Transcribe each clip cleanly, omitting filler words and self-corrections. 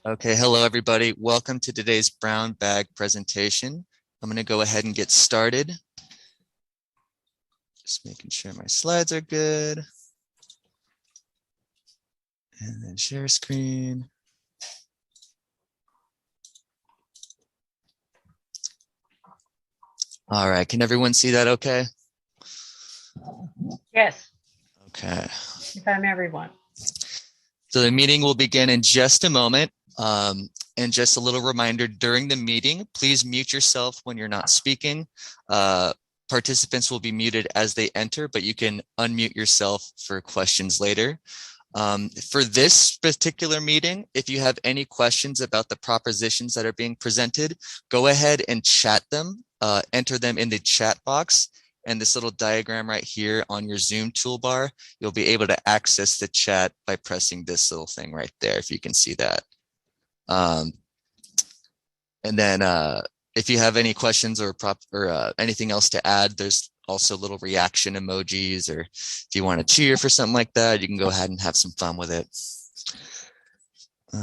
Okay, hello everybody. Welcome to today's brown bag presentation. I'm going to go ahead and get started. Just making sure my slides are good. And then share screen. All right, can everyone see that okay? Yes. Okay. If I'm everyone. So the meeting will begin in just a moment. And just a little reminder, during the meeting, please mute yourself when you're not speaking. Participants will be muted as they enter, but you can unmute yourself for questions later. For this particular meeting, if you have any questions about the propositions that are being presented, go ahead and chat them, enter them in the chat box. And this little diagram right here on your Zoom toolbar, you'll be able to access the chat by pressing this little thing right there, if you can see that. And then if you have any questions or anything else to add, there's also little reaction emojis, or if you want to cheer for something like that, you can go ahead and have some fun with it.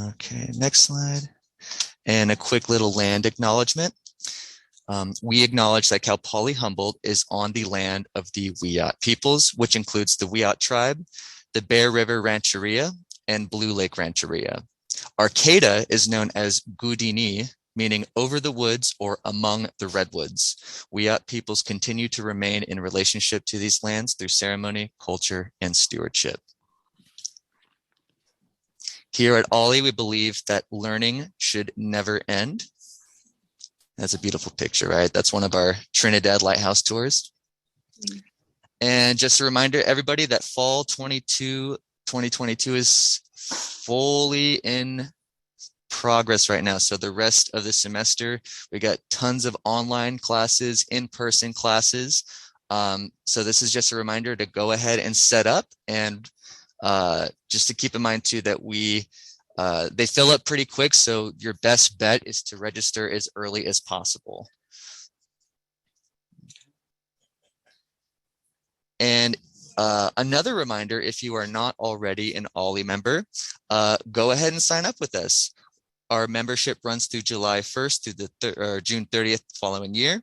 Okay, next slide. And a quick little land acknowledgement. We acknowledge that Cal Poly Humboldt is on the land of the Wiyot peoples, which includes the Wiyot tribe, the Bear River Rancheria, and Blue Lake Rancheria. Arcata is known as Gudini, meaning over the woods or among the redwoods. Wiyot peoples continue to remain in relationship to these lands through ceremony, culture, and stewardship. Here at OLLI, we believe that learning should never end. That's a beautiful picture, right? That's one of our Trinidad Lighthouse tours. And just a reminder, everybody, that fall 2022 is fully in progress right now. So the rest of the semester, we got tons of online classes, in-person classes. So this is just a reminder to go ahead and set up, and just to keep in mind too that they fill up pretty quick. So your best bet is to register as early as possible. And another reminder, if you are not already an OLLI member, go ahead and sign up with us. Our membership runs through July 1st through the June 30th following year.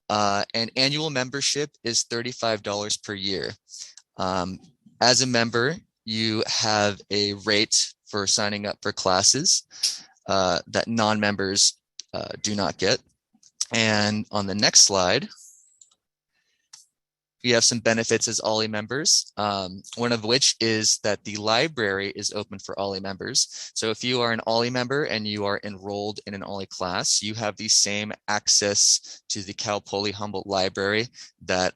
And annual membership is $35 per year. As a member, you have a rate for signing up for classes that non-members do not get. And on the next slide, we have some benefits as OLLI members, one of which is that the library is open for OLLI members. So if you are an OLLI member and you are enrolled in an OLLI class, you have the same access to the Cal Poly Humboldt library that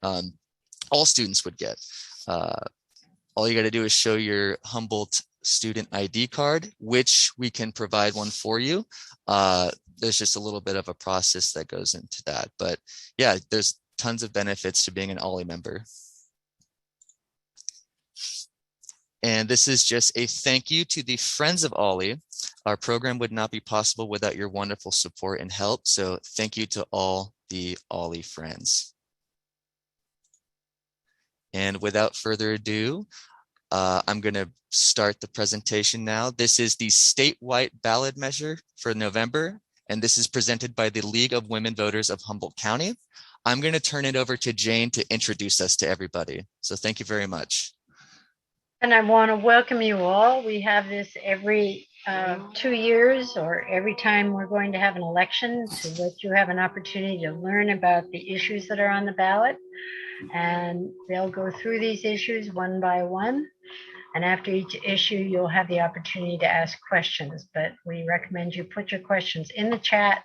all students would get. All you got to do is show your Humboldt student ID card, which we can provide one for you. There's just a little bit of a process that goes into that. But yeah, there's tons of benefits to being an OLLI member. And this is just a thank you to the Friends of OLLI. Our program would not be possible without your wonderful support and help. So thank you to all the OLLI friends. And without further ado, I'm going to start the presentation now. This is the statewide ballot measure for November, and this is presented by the League of Women Voters of Humboldt County. I'm going to turn it over to Jane to introduce us to everybody. So thank you very much. And I want to welcome you all. We have this every 2 years, or every time we're going to have an election, to let you have an opportunity to learn about the issues that are on the ballot. And they'll go through these issues one by one. And after each issue, you'll have the opportunity to ask questions. But we recommend you put your questions in the chat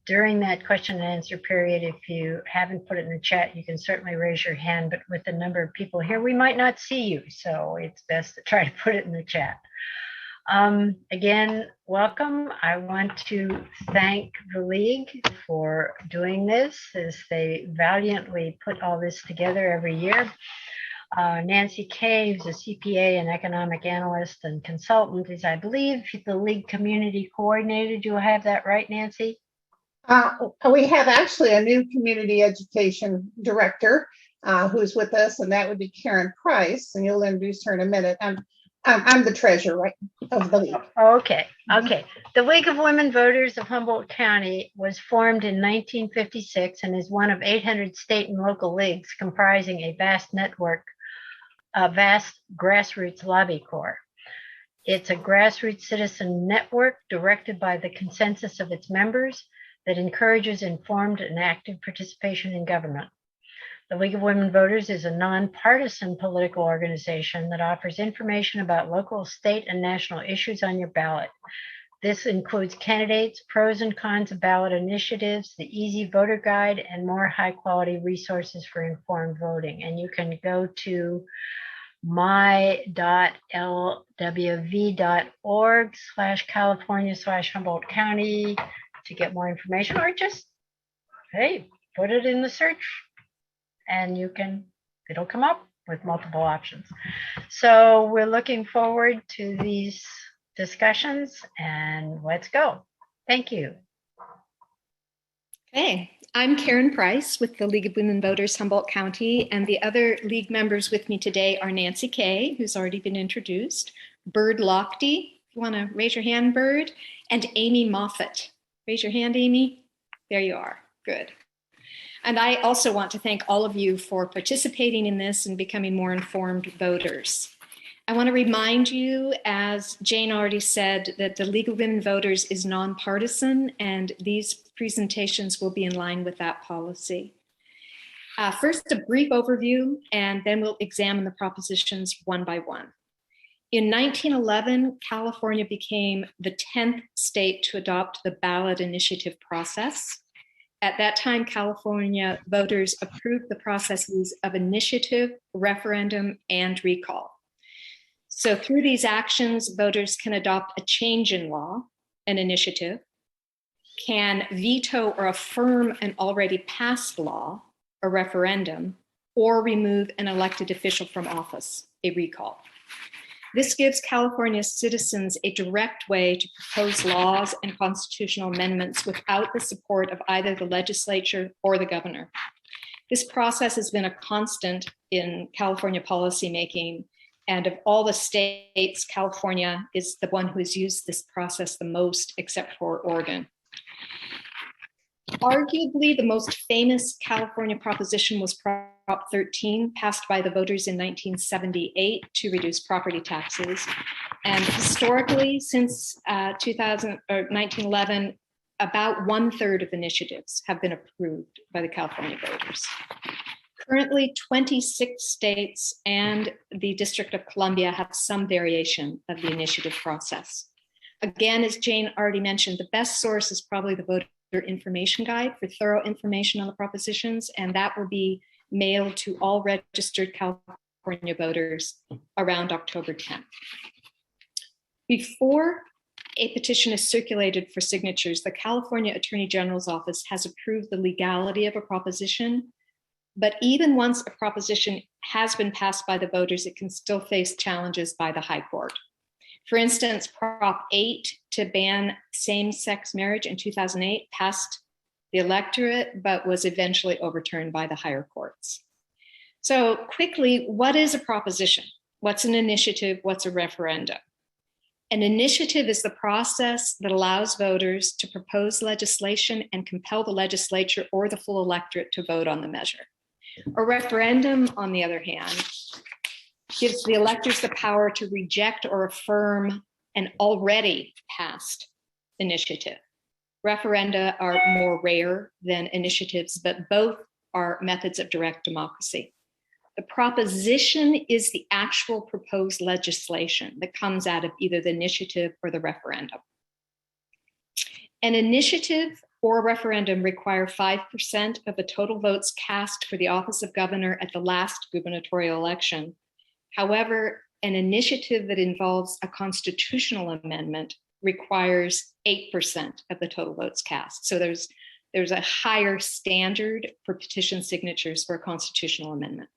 during that question and answer period. If you haven't put it in the chat, you can certainly raise your hand, but with the number of people here, we might not see you. So it's best to try to put it in the chat. Again, welcome. I want to thank the League for doing this, as they valiantly put all this together every year. Nancy Kay, who's a CPA and economic analyst and consultant, is, I believe, the League community coordinator. Do I have that right, Nancy? We have actually a new community education director who's with us, and that would be Karen Price, and you'll introduce her in a minute. I'm the treasurer, right, of the league. Okay. The League of Women Voters of Humboldt County was formed in 1956 and is one of 800 state and local leagues comprising a vast grassroots lobby corps. It's a grassroots citizen network directed by the consensus of its members that encourages informed and active participation in government. The League of Women Voters is a nonpartisan political organization that offers information about local, state, and national issues on your ballot. This includes candidates, pros and cons of ballot initiatives, the easy voter guide, and more high-quality resources for informed voting. And you can go to my.lwv.org/California/Humboldt County to get more information, or just, hey, put it in the search and it'll come up with multiple options. So we're looking forward to these discussions, and let's go. Thank you. Okay, I'm Karen Price with the League of Women Voters Humboldt County, and the other league members with me today are Nancy Kay, who's already been introduced, Byrd Lochtie, if you want to raise your hand, Byrd, and Amy Moffat. Raise your hand, Amy. There you are. Good. And I also want to thank all of you for participating in this and becoming more informed voters. I want to remind you, as Jane already said, that the League of Women Voters is nonpartisan, and these presentations will be in line with that policy. First, a brief overview, and then we'll examine the propositions one by one. In 1911, California became the 10th state to adopt the ballot initiative process. At that time, California voters approved the processes of initiative, referendum, and recall. So through these actions, voters can adopt a change in law, an initiative, can veto or affirm an already passed law, a referendum, or remove an elected official from office, a recall. This gives California citizens a direct way to propose laws and constitutional amendments without the support of either the legislature or the governor. This process has been a constant in California policymaking, and of all the states, California is the one who has used this process the most, except for Oregon. Arguably, the most famous California proposition was Prop 13, passed by the voters in 1978 to reduce property taxes. And historically, since 1911, about 1/3 of initiatives have been approved by the California voters. Currently, 26 states and the District of Columbia have some variation of the initiative process. Again, as Jane already mentioned, the best source is probably the voter information guide for thorough information on the propositions, and that will be mailed to all registered California voters around October 10th. Before a petition is circulated for signatures, the California Attorney General's office has approved the legality of a proposition. But even once a proposition has been passed by the voters, it can still face challenges by the High Court. For instance, Prop 8 to ban same-sex marriage in 2008 passed the electorate, but was eventually overturned by the higher courts. So quickly, what is a proposition? What's an initiative? What's a referendum? An initiative is the process that allows voters to propose legislation and compel the legislature or the full electorate to vote on the measure. A referendum, on the other hand, gives the electors the power to reject or affirm an already passed initiative. Referenda are more rare than initiatives, but both are methods of direct democracy. The proposition is the actual proposed legislation that comes out of either the initiative or the referendum. An initiative or a referendum require 5% of the total votes cast for the office of governor at the last gubernatorial election. However, an initiative that involves a constitutional amendment requires 8% of the total votes cast. So there's a higher standard for petition signatures for a constitutional amendment.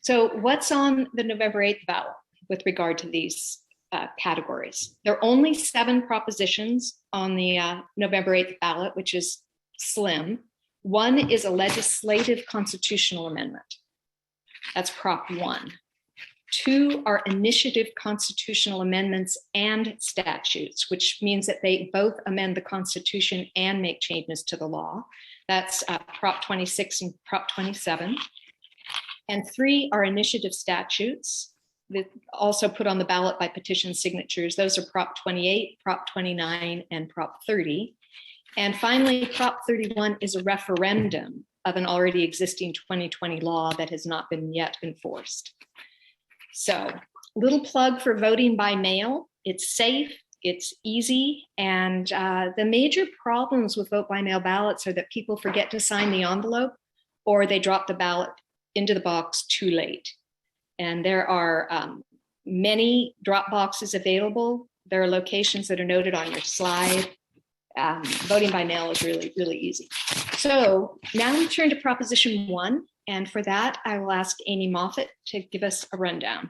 So what's on the November 8th ballot with regard to these categories? There are only 7 propositions on the November 8th ballot, which is slim. One is a legislative constitutional amendment. That's Prop 1. 2 are initiative constitutional amendments and statutes, which means that they both amend the Constitution and make changes to the law. That's Prop 26 and Prop 27. And 3 are initiative statutes that also put on the ballot by petition signatures. Those are Prop 28, Prop 29, and Prop 30. And finally, Prop 31 is a referendum of an already existing 2020 law that has not been yet enforced. So, little plug for voting by mail. It's safe, it's easy, and the major problems with vote by mail ballots are that people forget to sign the envelope or they drop the ballot into the box too late. And there are many drop boxes available. There are locations that are noted on your slide. Voting by mail is really, really easy. So now we turn to Proposition 1. And for that, I will ask Amy Moffat to give us a rundown.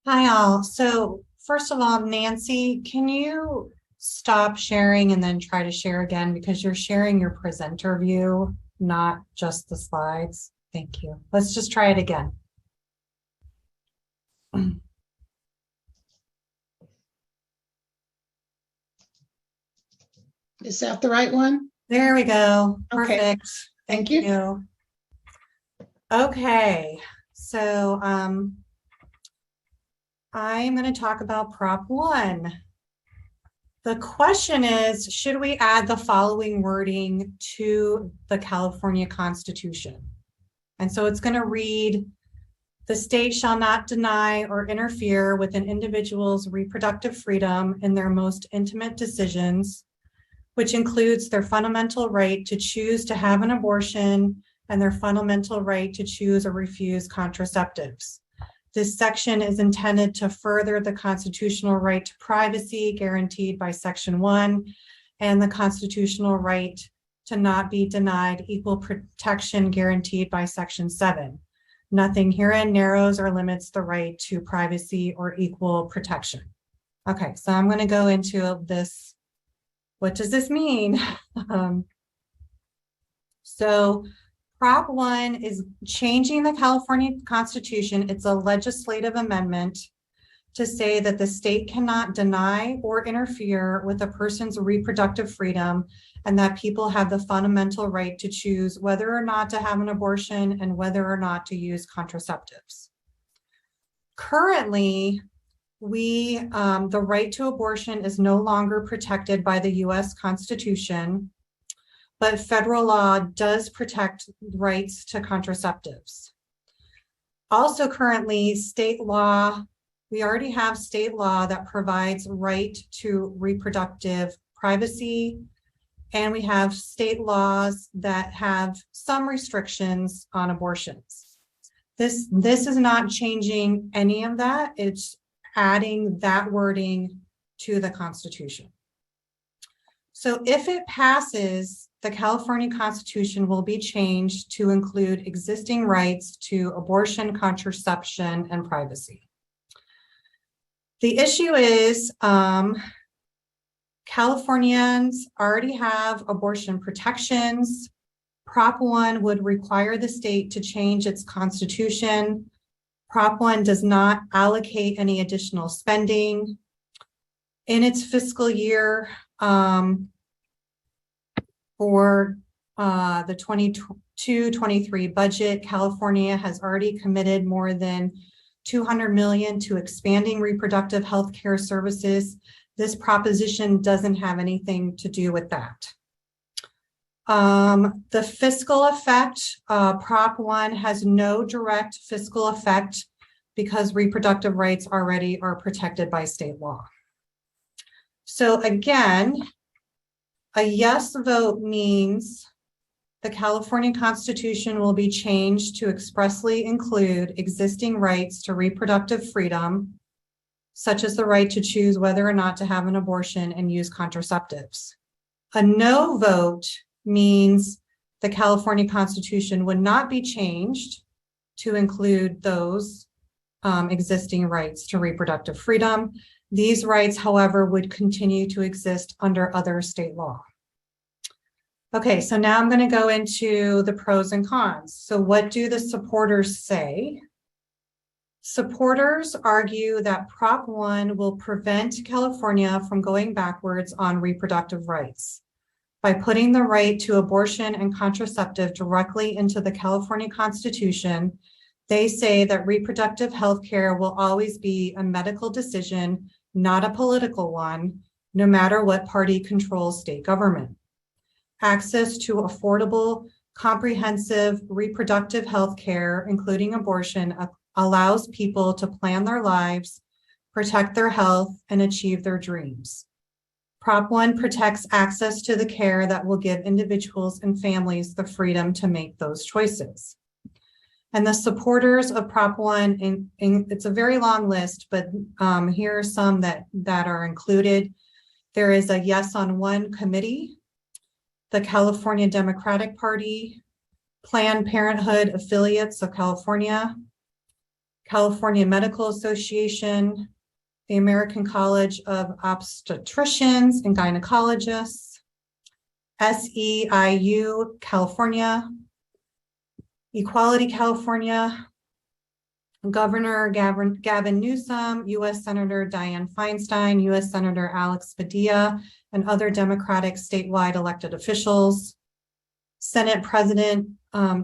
Hi, all. So first of all, Nancy, can you stop sharing and then try to share again, because you're sharing your presenter view, not just the slides. Thank you. Let's just try it again. Is that the right one? There we go. Okay. Perfect. Thank you. Okay, so I'm going to talk about Prop 1. The question is, should we add the following wording to the California Constitution? And so it's going to read, the state shall not deny or interfere with an individual's reproductive freedom in their most intimate decisions, which includes their fundamental right to choose to have an abortion and their fundamental right to choose or refuse contraceptives. This section is intended to further the constitutional right to privacy guaranteed by Section 1 and the constitutional right to not be denied equal protection guaranteed by Section 7. Nothing herein narrows or limits the right to privacy or equal protection. Okay, so I'm going to go into this. What does this mean? So Prop 1 is changing the California Constitution. It's a legislative amendment to say that the state cannot deny or interfere with a person's reproductive freedom, and that people have the fundamental right to choose whether or not to have an abortion and whether or not to use contraceptives. Currently, the right to abortion is no longer protected by the US Constitution, but federal law does protect rights to contraceptives. Also currently, state law, we already have state law that provides right to reproductive privacy, and we have state laws that have some restrictions on abortions. This is not changing any of that. It's adding that wording to the Constitution. So if it passes, the California Constitution will be changed to include existing rights to abortion, contraception, and privacy. The issue is Californians already have abortion protections. Prop 1 would require the state to change its constitution. Prop 1 does not allocate any additional spending. In its fiscal year for the 22-23 budget, California has already committed more than $200 million to expanding reproductive health care services. This proposition doesn't have anything to do with that. The fiscal effect, Prop 1 has no direct fiscal effect because reproductive rights already are protected by state law. So again, a yes vote means the California Constitution will be changed to expressly include existing rights to reproductive freedom, such as the right to choose whether or not to have an abortion and use contraceptives. A no vote means the California Constitution would not be changed to include those existing rights to reproductive freedom. These rights, however, would continue to exist under other state law. Okay, so now I'm going to go into the pros and cons. So what do the supporters say? Supporters argue that Prop 1 will prevent California from going backwards on reproductive rights. By putting the right to abortion and contraceptive directly into the California Constitution, they say that reproductive health care will always be a medical decision, not a political one, no matter what party controls state government. Access to affordable, comprehensive reproductive health care, including abortion, allows people to plan their lives, protect their health, and achieve their dreams. Prop 1 protects access to the care that will give individuals and families the freedom to make those choices. And the supporters of Prop 1, it's a very long list, but here are some that are included. There is a Yes on One committee, the California Democratic Party, Planned Parenthood Affiliates of California, California Medical Association, the American College of Obstetricians and Gynecologists, SEIU California, Equality California, Governor Gavin Newsom, U.S. Senator Dianne Feinstein, U.S. Senator Alex Padilla, and other Democratic statewide elected officials, Senate President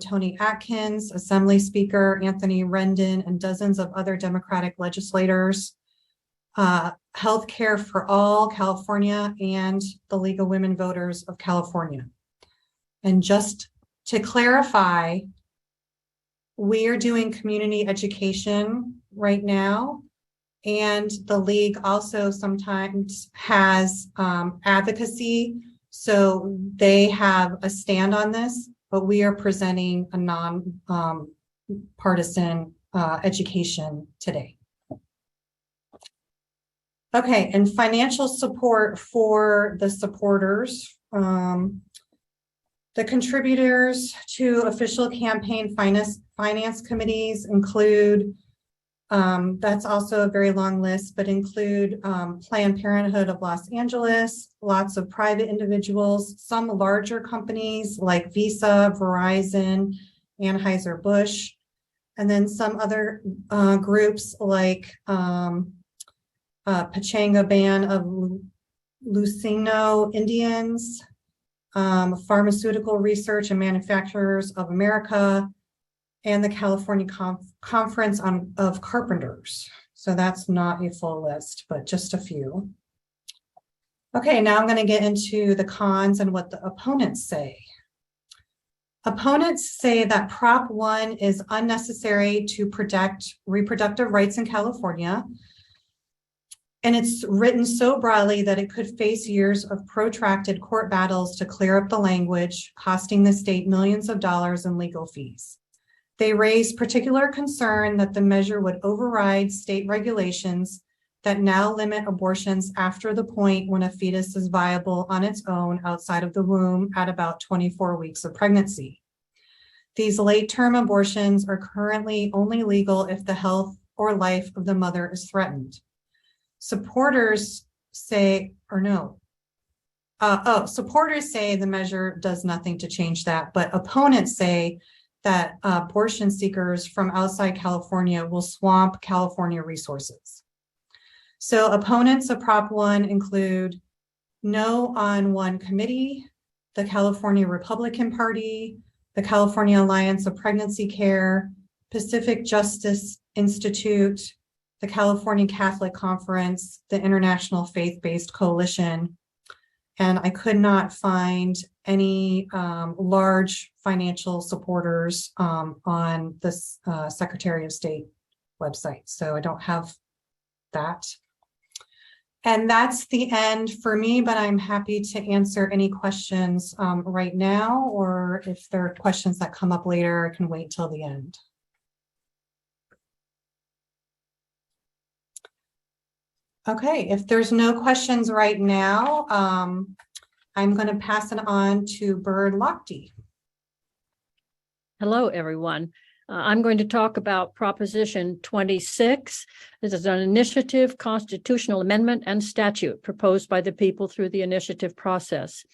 Tony Atkins, Assembly Speaker Anthony Rendon, and dozens of other Democratic legislators, Healthcare for All California, and the League of Women Voters of California. And just to clarify, we are doing community education right now, and the League also sometimes has advocacy. So they have a stand on this, but we are presenting a non-partisan education today. Okay, and financial support for the supporters. The contributors to official campaign finance committees include, that's also a very long list, but include Planned Parenthood of Los Angeles, lots of private individuals, some larger companies like Visa, Verizon, Anheuser-Busch, and then some other groups like Pachanga Band of Lucino Indians, Pharmaceutical Research and Manufacturers of America, and the California Conference of Carpenters. So that's not a full list, but just a few. Okay, now I'm going to get into the cons and what the opponents say. Opponents say that Prop 1 is unnecessary to protect reproductive rights in California, and it's written so broadly that it could face years of protracted court battles to clear up the language, costing the state millions of dollars in legal fees. They raise particular concern that the measure would override state regulations that now limit abortions after the point when a fetus is viable on its own outside of the womb at about 24 weeks of pregnancy. These late-term abortions are currently only legal if the health or life of the mother is threatened. Supporters say, supporters say the measure does nothing to change that, but opponents say that abortion seekers from outside California will swamp California resources. So opponents of Prop 1 include No on One Committee, the California Republican Party, the California Alliance of Pregnancy Care, Pacific Justice Institute, the California Catholic Conference, the International Faith-Based Coalition, and I could not find any large financial supporters on this Secretary of State website. So I don't have that. And that's the end for me, but I'm happy to answer any questions right now, or if there are questions that come up later, I can wait till the end. Okay, if there's no questions right now, I'm going to pass it on to Byrd Lochtie. Hello, everyone. I'm going to talk about Proposition 26. This is an initiative, constitutional amendment, and statute proposed by the people through the initiative process.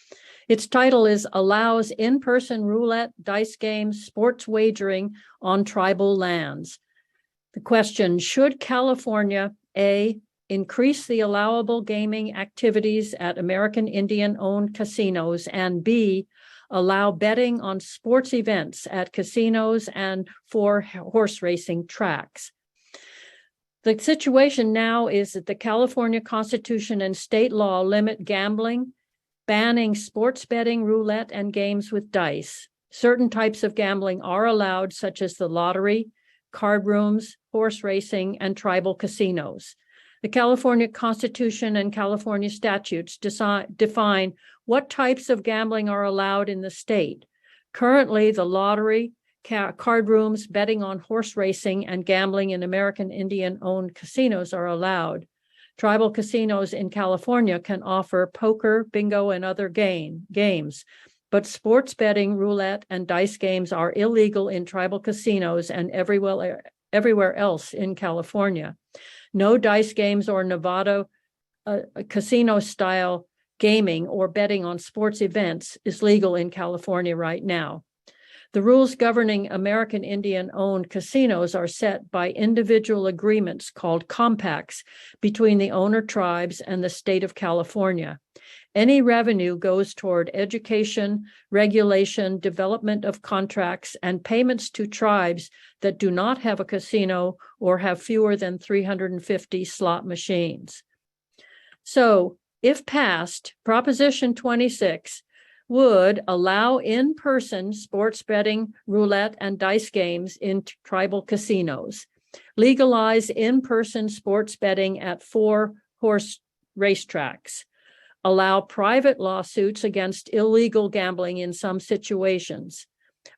Its title is Allows In-Person Roulette, Dice Games, Sports Wagering on Tribal Lands. The question, should California, A, increase the allowable gaming activities at American Indian-owned casinos, and B, allow betting on sports events at casinos and for horse racing tracks? The situation now is that the California Constitution and state law limit gambling, banning sports betting, roulette, and games with dice. Certain types of gambling are allowed, such as the lottery, card rooms, horse racing, and tribal casinos. The California Constitution and California statutes define what types of gambling are allowed in the state. Currently, the lottery, card rooms, betting on horse racing, and gambling in American Indian-owned casinos are allowed. Tribal casinos in California can offer poker, bingo, and other games, but sports betting, roulette, and dice games are illegal in tribal casinos and everywhere else in California. No dice games or Nevada casino-style gaming or betting on sports events is legal in California right now. The rules governing American Indian-owned casinos are set by individual agreements called compacts between the owner tribes and the state of California. Any revenue goes toward education, regulation, development of contracts, and payments to tribes that do not have a casino or have fewer than 350 slot machines. So, if passed, Proposition 26 would allow in-person sports betting, roulette, and dice games in tribal casinos, legalize in-person sports betting at 4 horse racetracks, allow private lawsuits against illegal gambling in some situations,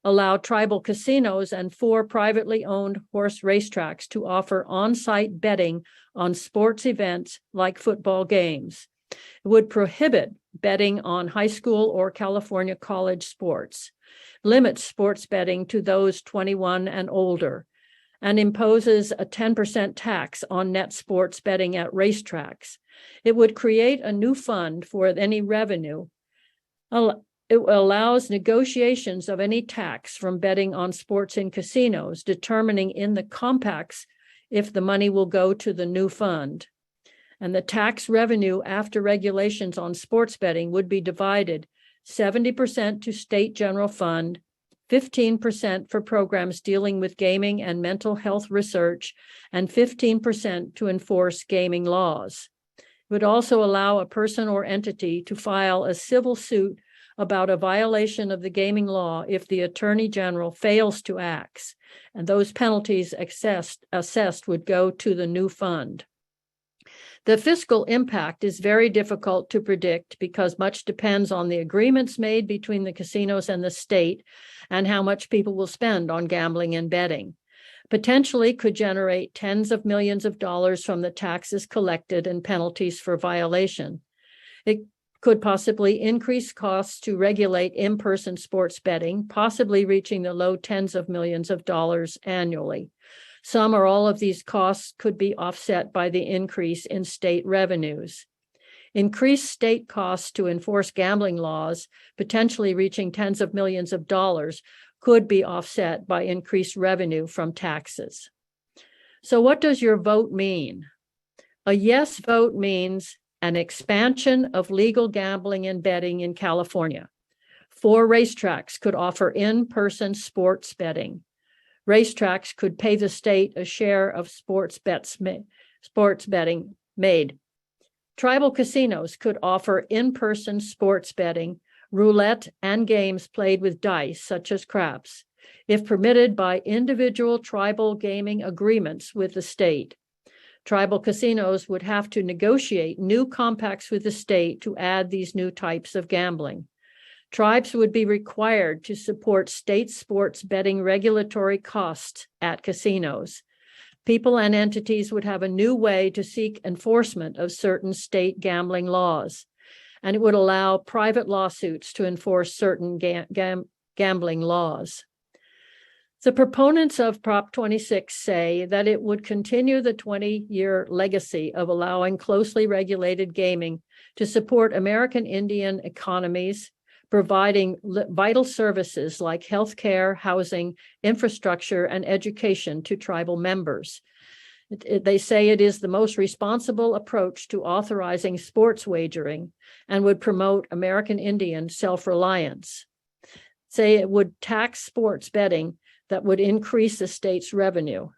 allow tribal casinos and 4 privately owned horse racetracks to offer on-site betting on sports events like football games. It would prohibit betting on high school or California college sports, limits sports betting to those 21 and older, and imposes a 10% tax on net sports betting at racetracks. It would create a new fund for any revenue. It allows negotiations of any tax from betting on sports in casinos, determining in the compacts if the money will go to the new fund. And the tax revenue after regulations on sports betting would be divided 70% to state general fund, 15% for programs dealing with gaming and mental health research, and 15% to enforce gaming laws. It would also allow a person or entity to file a civil suit about a violation of the gaming law if the Attorney General fails to act, and those penalties assessed would go to the new fund. The fiscal impact is very difficult to predict because much depends on the agreements made between the casinos and the state and how much people will spend on gambling and betting. Potentially could generate tens of millions of dollars from the taxes collected and penalties for violation. It could possibly increase costs to regulate in-person sports betting, possibly reaching the low tens of millions of dollars annually. Some or all of these costs could be offset by the increase in state revenues. Increased state costs to enforce gambling laws, potentially reaching tens of millions of dollars, could be offset by increased revenue from taxes. So what does your vote mean? A yes vote means an expansion of legal gambling and betting in California. 4 racetracks could offer in-person sports betting. Racetracks could pay the state a share of sports betting made. Tribal casinos could offer in-person sports betting, roulette, and games played with dice, such as craps, if permitted by individual tribal gaming agreements with the state. Tribal casinos would have to negotiate new compacts with the state to add these new types of gambling. Tribes would be required to support state sports betting regulatory costs at casinos. People and entities would have a new way to seek enforcement of certain state gambling laws, and it would allow private lawsuits to enforce certain gambling laws. The proponents of Prop 26 say that it would continue the 20-year legacy of allowing closely regulated gaming to support American Indian economies, providing vital services like healthcare, housing, infrastructure, and education to tribal members. They say it is the most responsible approach to authorizing sports wagering and would promote American Indian self-reliance. Say it would tax sports betting that would increase the state's revenue.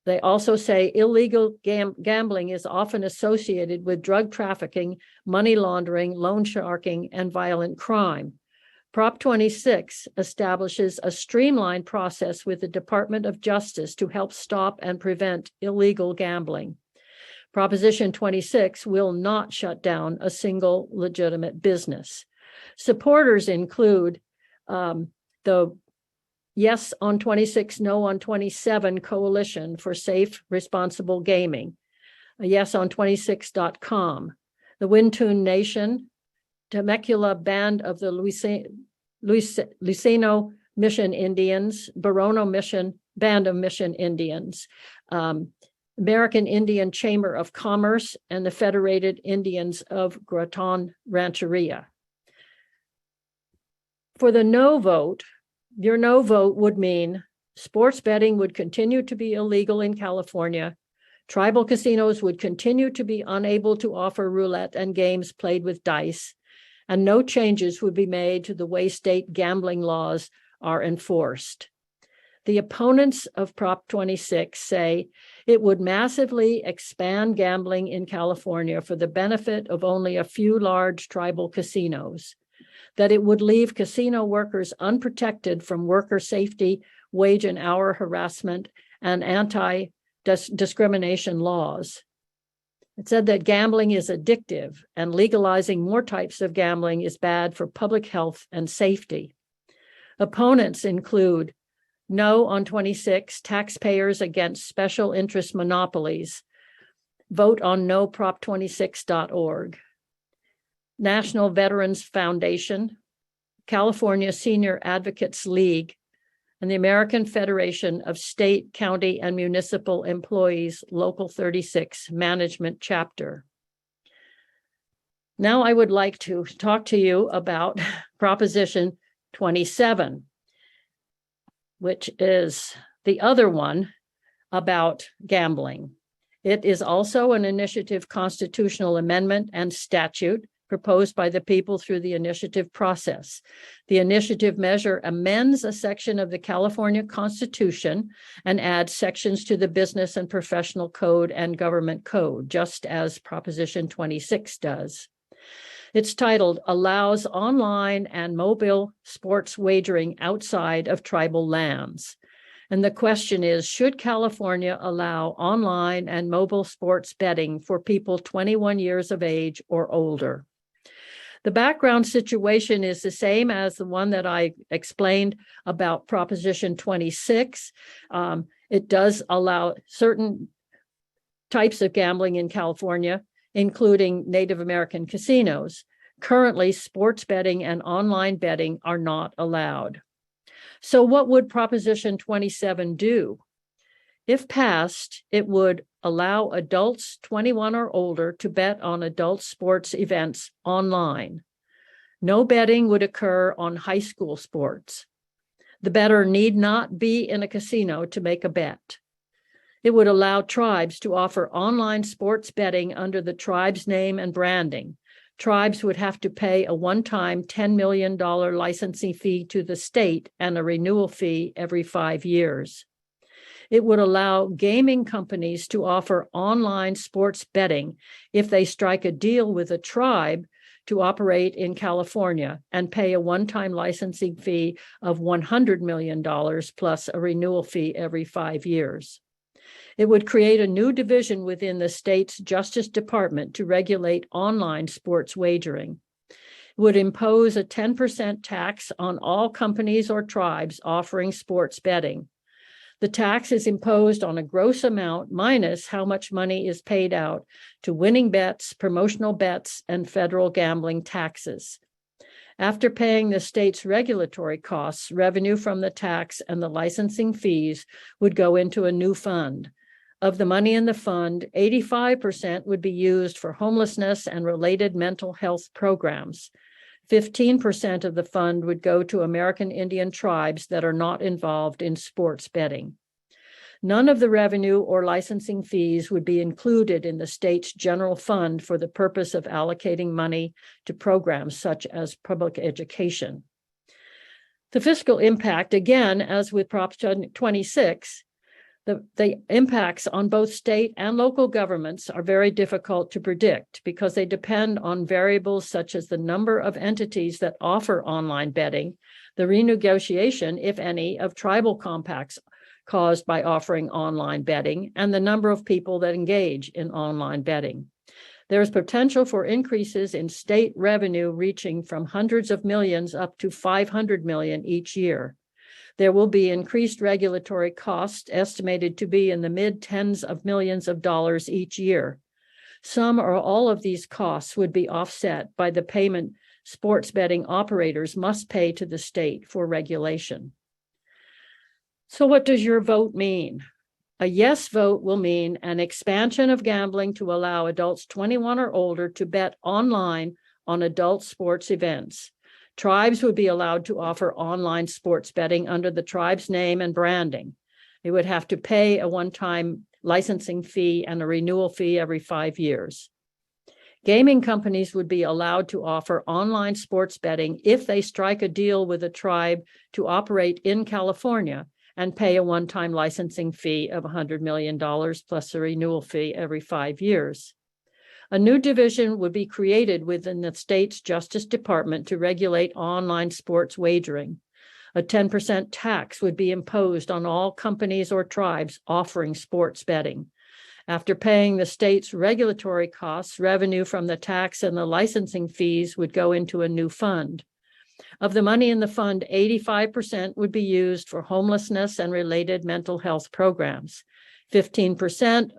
They also say illegal gambling is often associated with drug trafficking, money laundering, loan sharking, and violent crime. Prop 26 establishes a streamlined process with the Department of Justice to help stop and prevent illegal gambling. Proposition 26 will not shut down a single legitimate business. Supporters include the Yes on 26, No on 27 Coalition for Safe, Responsible Gaming, YesOn26.com, the Wintun Nation, Temecula Band of the Lusino Mission Indians, Borono Mission, Band of Mission Indians, American Indian Chamber of Commerce, and the Federated Indians of Graton Rancheria. For the no vote, your no vote would mean sports betting would continue to be illegal in California. Tribal casinos would continue to be unable to offer roulette and games played with dice, and no changes would be made to the way state gambling laws are enforced. The opponents of Prop 26 say it would massively expand gambling in California for the benefit of only a few large tribal casinos, that it would leave casino workers unprotected from worker safety, wage and hour harassment, and anti-discrimination laws. It said that gambling is addictive and legalizing more types of gambling is bad for public health and safety. Opponents include No on 26, Taxpayers Against Special Interest Monopolies. Vote on NoProp26.org. National Veterans Foundation, California Senior Advocates League, and the American Federation of State, County, and Municipal Employees, Local 36 Management Chapter. Now I would like to talk to you about Proposition 27, which is the other one about gambling. It is also an initiative constitutional amendment and statute proposed by the people through the initiative process. The initiative measure amends a section of the California Constitution and adds sections to the Business and Professional Code and Government Code, just as Proposition 26 does. It's titled Allows Online and Mobile Sports Wagering Outside of Tribal Lands. And the question is, should California allow online and mobile sports betting for people 21 years of age or older? The background situation is the same as the one that I explained about Proposition 26. It does allow certain types of gambling in California, including Native American casinos. Currently, sports betting and online betting are not allowed. So what would Proposition 27 do? If passed, it would allow adults 21 or older to bet on adult sports events online. No betting would occur on high school sports. The bettor need not be in a casino to make a bet. It would allow tribes to offer online sports betting under the tribe's name and branding. Tribes would have to pay a one-time $10 million licensing fee to the state and a renewal fee every 5 years. It would allow gaming companies to offer online sports betting if they strike a deal with a tribe to operate in California and pay a one-time licensing fee of $100 million plus a renewal fee every 5 years. It would create a new division within the state's Justice Department to regulate online sports wagering. It would impose a 10% tax on all companies or tribes offering sports betting. The tax is imposed on a gross amount minus how much money is paid out to winning bets, promotional bets, and federal gambling taxes. After paying the state's regulatory costs, revenue from the tax and the licensing fees would go into a new fund. Of the money in the fund, 85% would be used for homelessness and related mental health programs. 15% of the fund would go to American Indian tribes that are not involved in sports betting. None of the revenue or licensing fees would be included in the state's general fund for the purpose of allocating money to programs such as public education. The fiscal impact, again, as with Prop 26, the impacts on both state and local governments are very difficult to predict because they depend on variables such as the number of entities that offer online betting, the renegotiation, if any, of tribal compacts caused by offering online betting, and the number of people that engage in online betting. There is potential for increases in state revenue reaching from hundreds of millions up to 500 million each year. There will be increased regulatory costs estimated to be in the mid-tens of millions of dollars each year. Some or all of these costs would be offset by the payment sports betting operators must pay to the state for regulation. So what does your vote mean? A yes vote will mean an expansion of gambling to allow adults 21 or older to bet online on adult sports events. Tribes would be allowed to offer online sports betting under the tribe's name and branding. They would have to pay a one-time licensing fee and a renewal fee every 5 years. Gaming companies would be allowed to offer online sports betting if they strike a deal with a tribe to operate in California and pay a one-time licensing fee of $100 million plus a renewal fee every 5 years. A new division would be created within the state's Justice Department to regulate online sports wagering. A 10% tax would be imposed on all companies or tribes offering sports betting. After paying the state's regulatory costs, revenue from the tax and the licensing fees would go into a new fund. Of the money in the fund, 85% would be used for homelessness and related mental health programs. 15%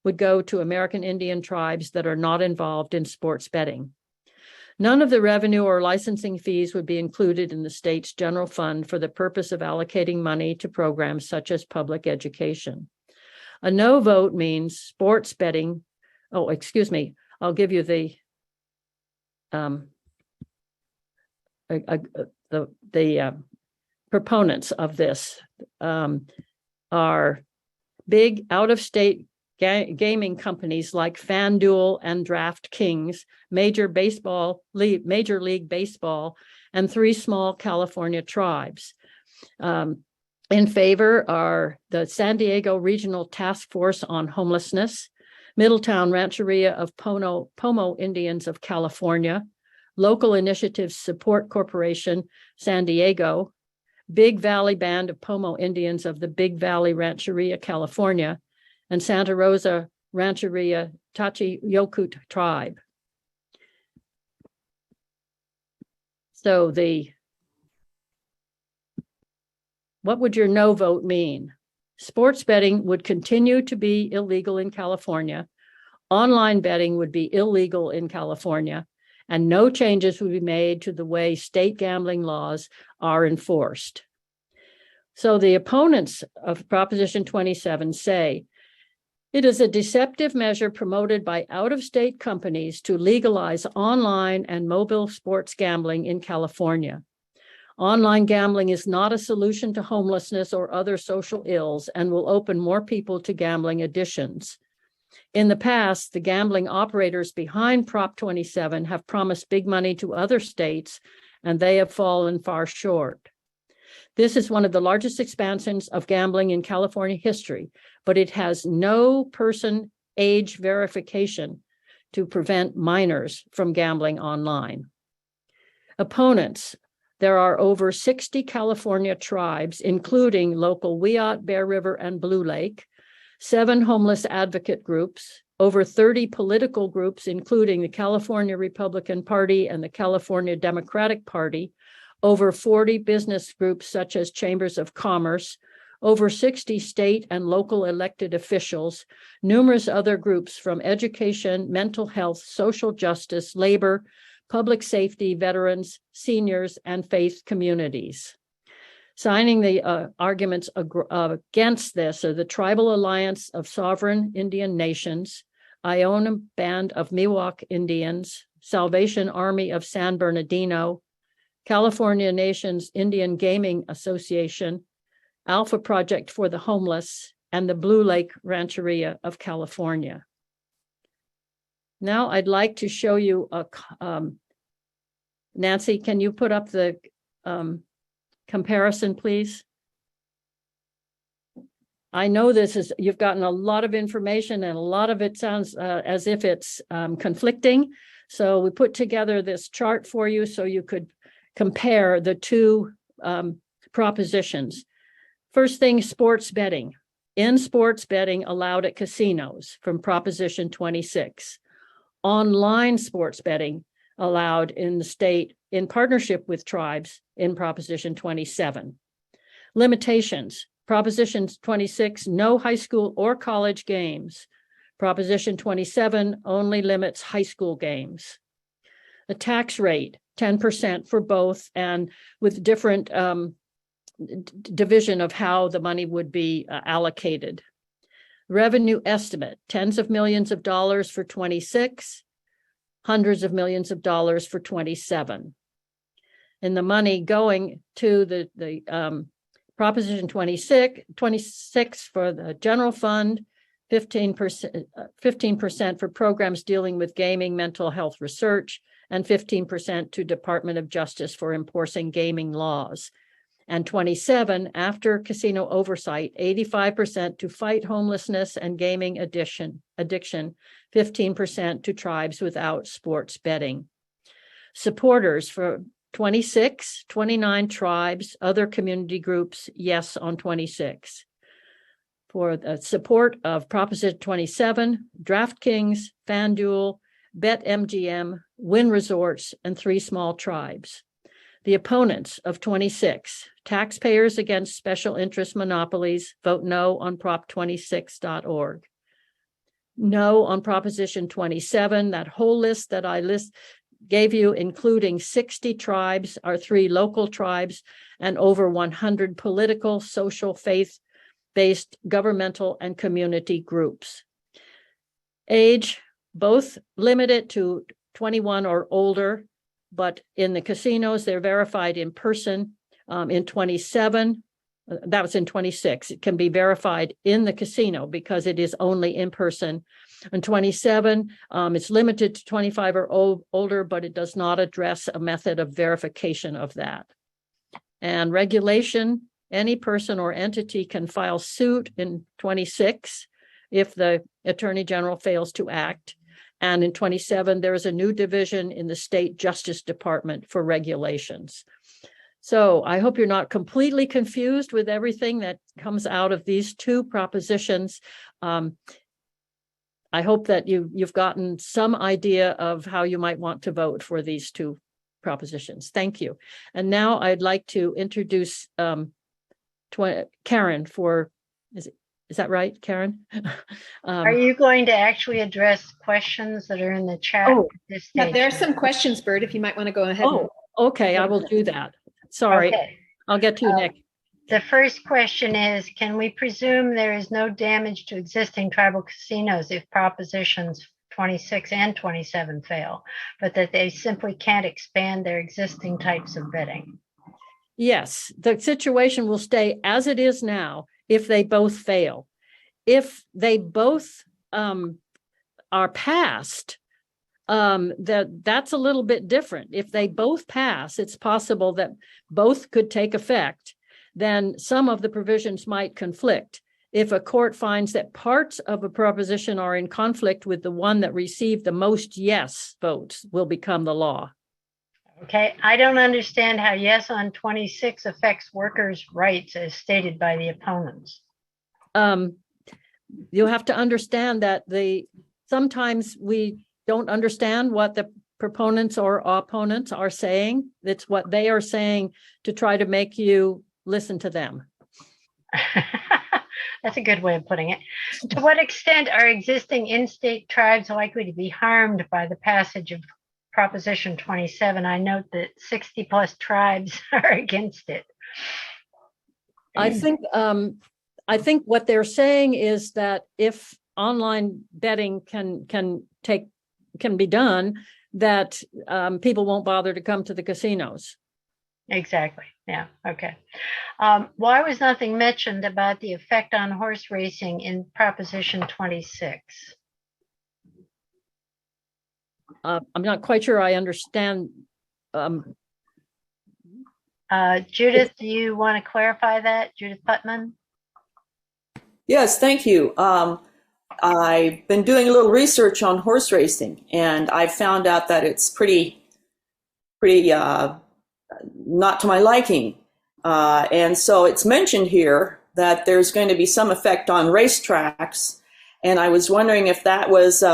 would go to American Indian tribes that are not involved in sports betting. None of the revenue or licensing fees would be included in the state's general fund for the purpose of allocating money to programs such as public education. A no vote means sports betting. Oh, excuse me. I'll give you the proponents of this are big out-of-state gaming companies like FanDuel and DraftKings, Major League Baseball, and 3 small California tribes. In favor are the San Diego Regional Task Force on Homelessness, Middletown Rancheria of Pomo Indians of California, Local Initiatives Support Corporation, San Diego, Big Valley Band of Pomo Indians of the Big Valley Rancheria, California, and Santa Rosa Rancheria Tachi-Yokut tribe. So what would your no vote mean? Sports betting would continue to be illegal in California. Online betting would be illegal in California, and no changes would be made to the way state gambling laws are enforced. So the opponents of Proposition 27 say, it is a deceptive measure promoted by out-of-state companies to legalize online and mobile sports gambling in California. Online gambling is not a solution to homelessness or other social ills and will open more people to gambling addictions. In the past, the gambling operators behind Prop 27 have promised big money to other states, and they have fallen far short. This is one of the largest expansions of gambling in California history, but it has no person age verification to prevent minors from gambling online. Opponents. There are over 60 California tribes, including local Wiyot, Bear River, and Blue Lake, 7 homeless advocate groups, over 30 political groups, including the California Republican Party and the California Democratic Party, over 40 business groups such as chambers of commerce, over 60 state and local elected officials, numerous other groups from education, mental health, social justice, labor, public safety, veterans, seniors, and faith communities. Signing the arguments against this are the Tribal Alliance of Sovereign Indian Nations, Iona Band of Miwok Indians, Salvation Army of San Bernardino, California Nations Indian Gaming Association, Alpha Project for the Homeless, and the Blue Lake Rancheria of California. Now I'd like to show you a, Nancy, can you put up the comparison, please? I know you've gotten a lot of information and a lot of it sounds as if it's conflicting. So we put together this chart for you so you could compare the two propositions. First thing, sports betting. In sports betting allowed at casinos from Proposition 26. Online sports betting allowed in the state in partnership with tribes in Proposition 27. Limitations. Proposition 26, no high school or college games. Proposition 27 only limits high school games. The tax rate, 10% for both, and with different division of how the money would be allocated. Revenue estimate, tens of millions of dollars for 26, hundreds of millions of dollars for 27. And the money going to the Proposition 26 for the general fund, 15% for programs dealing with gaming, mental health research, and 15% to Department of Justice for enforcing gaming laws. And 27, after casino oversight, 85% to fight homelessness and gaming addiction, 15% to tribes without sports betting. Supporters for 26, 29 tribes, other community groups, yes on 26. For the support of Proposition 27, DraftKings, FanDuel, BetMGM, Wynn Resorts, and 3 small tribes. The opponents of 26, taxpayers against special interest monopolies, vote no on prop26.org. No on Proposition 27, that whole list that I gave you, including 60 tribes, our 3 local tribes, and over 100 political, social, faith-based governmental and community groups. Age, both limited to 21 or older, but in the casinos, they're verified in person. In 27, that was in 26, it can be verified in the casino because it is only in person. In 27, it's limited to 25 or older, but it does not address a method of verification of that. And regulation, any person or entity can file suit in 26 if the Attorney General fails to act. And in 27, there is a new division in the State Justice Department for regulations. So I hope you're not completely confused with everything that comes out of these two propositions. I hope that you've gotten some idea of how you might want to vote for these two propositions. Thank you. And now I'd like to introduce Karen for, is that right, Karen? Are you going to actually address questions that are in the chat? Oh, at this Yeah, stage? there are some questions, Byrd, if you might want to go ahead. Oh, okay, I will do that. Sorry, Okay. I'll get to you, Nick. The first question is, can we presume there is no damage to existing tribal casinos if propositions 26 and 27 fail, but that they simply can't expand their existing types of betting? Yes, the situation will stay as it is now if they both fail. If they both are passed, that's a little bit different. If they both pass, it's possible that both could take effect. Then some of the provisions might conflict. If a court finds that parts of a proposition are in conflict with the one that received the most yes votes, will become the law. Okay, I don't understand how yes on 26 affects workers' rights as stated by the opponents. You have to understand that sometimes we don't understand what the proponents or opponents are saying. It's what they are saying to try to make you listen to them. That's a good way of putting it. To what extent are existing in-state tribes likely to be harmed by the passage of Proposition 27? I note that 60 plus tribes are against it. I think what they're saying is that if online betting can be done, that people won't bother to come to the casinos. Exactly. Yeah. Okay. Why was nothing mentioned about the effect on horse racing in Proposition 26? I'm not quite sure I understand. Judith, do you want to clarify that? Judith Putman? Yes, thank you. I've been doing a little research on horse racing, and I found out that it's pretty not to my liking. And so it's mentioned here that there's going to be some effect on racetracks. And I was wondering if that was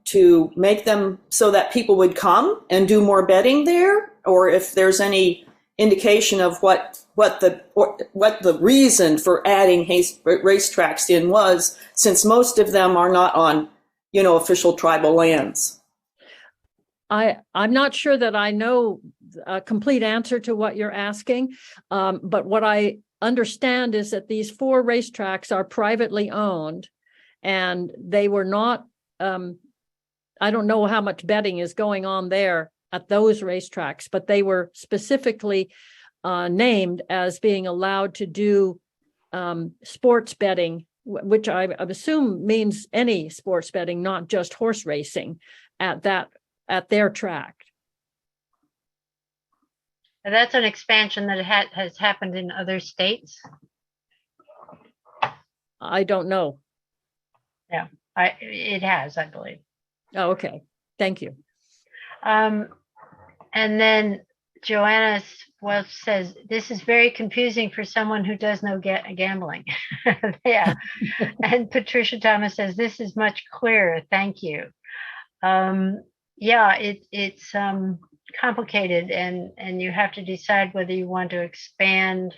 to make them so that people would come and do more betting there, or if there's any indication of what the reason for adding racetracks in was, since most of them are not on, official tribal lands. I'm not sure that I know a complete answer to what you're asking, but what I understand is that these 4 racetracks are privately owned, and they were not, I don't know how much betting is going on there at those racetracks, but they were specifically named as being allowed to do sports betting, which I assume means any sports betting, not just horse racing, at their track. And that's an expansion that has happened in other states. I don't know. Yeah, it has, I believe. Oh, okay. Thank you. And then Joanna Welch says, this is very confusing for someone who does no gambling. Yeah. And Patricia Thomas says, this is much clearer. Thank you. Yeah, it's complicated, and you have to decide whether you want to expand,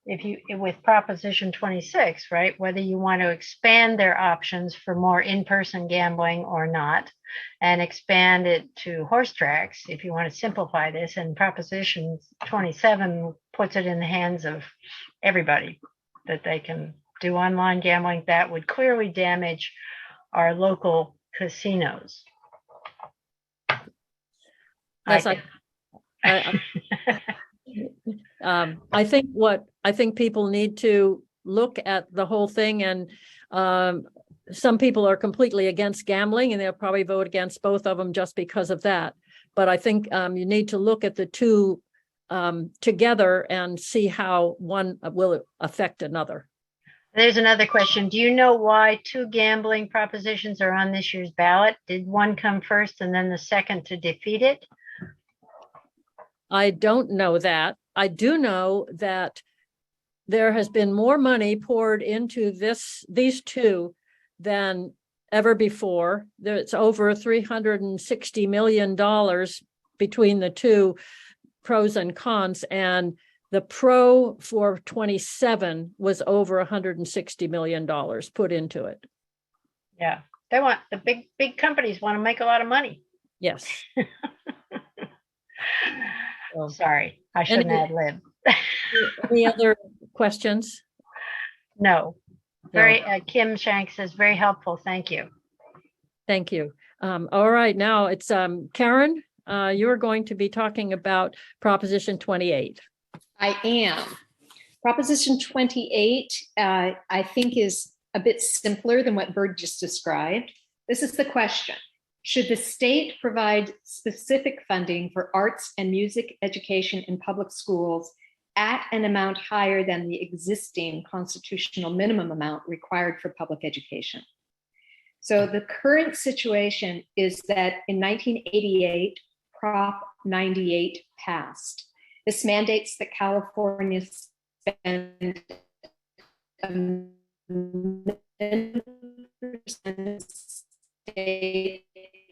with Proposition 26, right? Whether you want to expand their options for more in-person gambling or not, and expand it to horse tracks if you want to simplify this. And Proposition 27 puts it in the hands of everybody that they can do online gambling. That would clearly damage our local casinos. Yes, I think people need to look at the whole thing, and some people are completely against gambling, and they'll probably vote against both of them just because of that. But I think you need to look at the two together and see how one will affect another. There's another question. Do you know why 2 gambling propositions are on this year's ballot? Did one come first and then the second to defeat it? I don't know that. I do know that there has been more money poured into these 2 than ever before. It's over $360 million between the 2 pros and cons, and the pro for 27 was over $160 million put into it. Yeah, they want the big companies want to make a lot of money. Yes. Sorry, I shouldn't ad lib. Any other questions? No. Kim Shanks says very helpful. Thank you. Thank you. All right, now it's Karen. You're going to be talking about Proposition 28. I am. Proposition 28, I think, is a bit simpler than what Byrd just described. This is the question. Should the state provide specific funding for arts and music education in public schools at an amount higher than the existing constitutional minimum amount required for public education? So the current situation is that in 1988, Prop 98 passed. This mandates that California spend a minimum state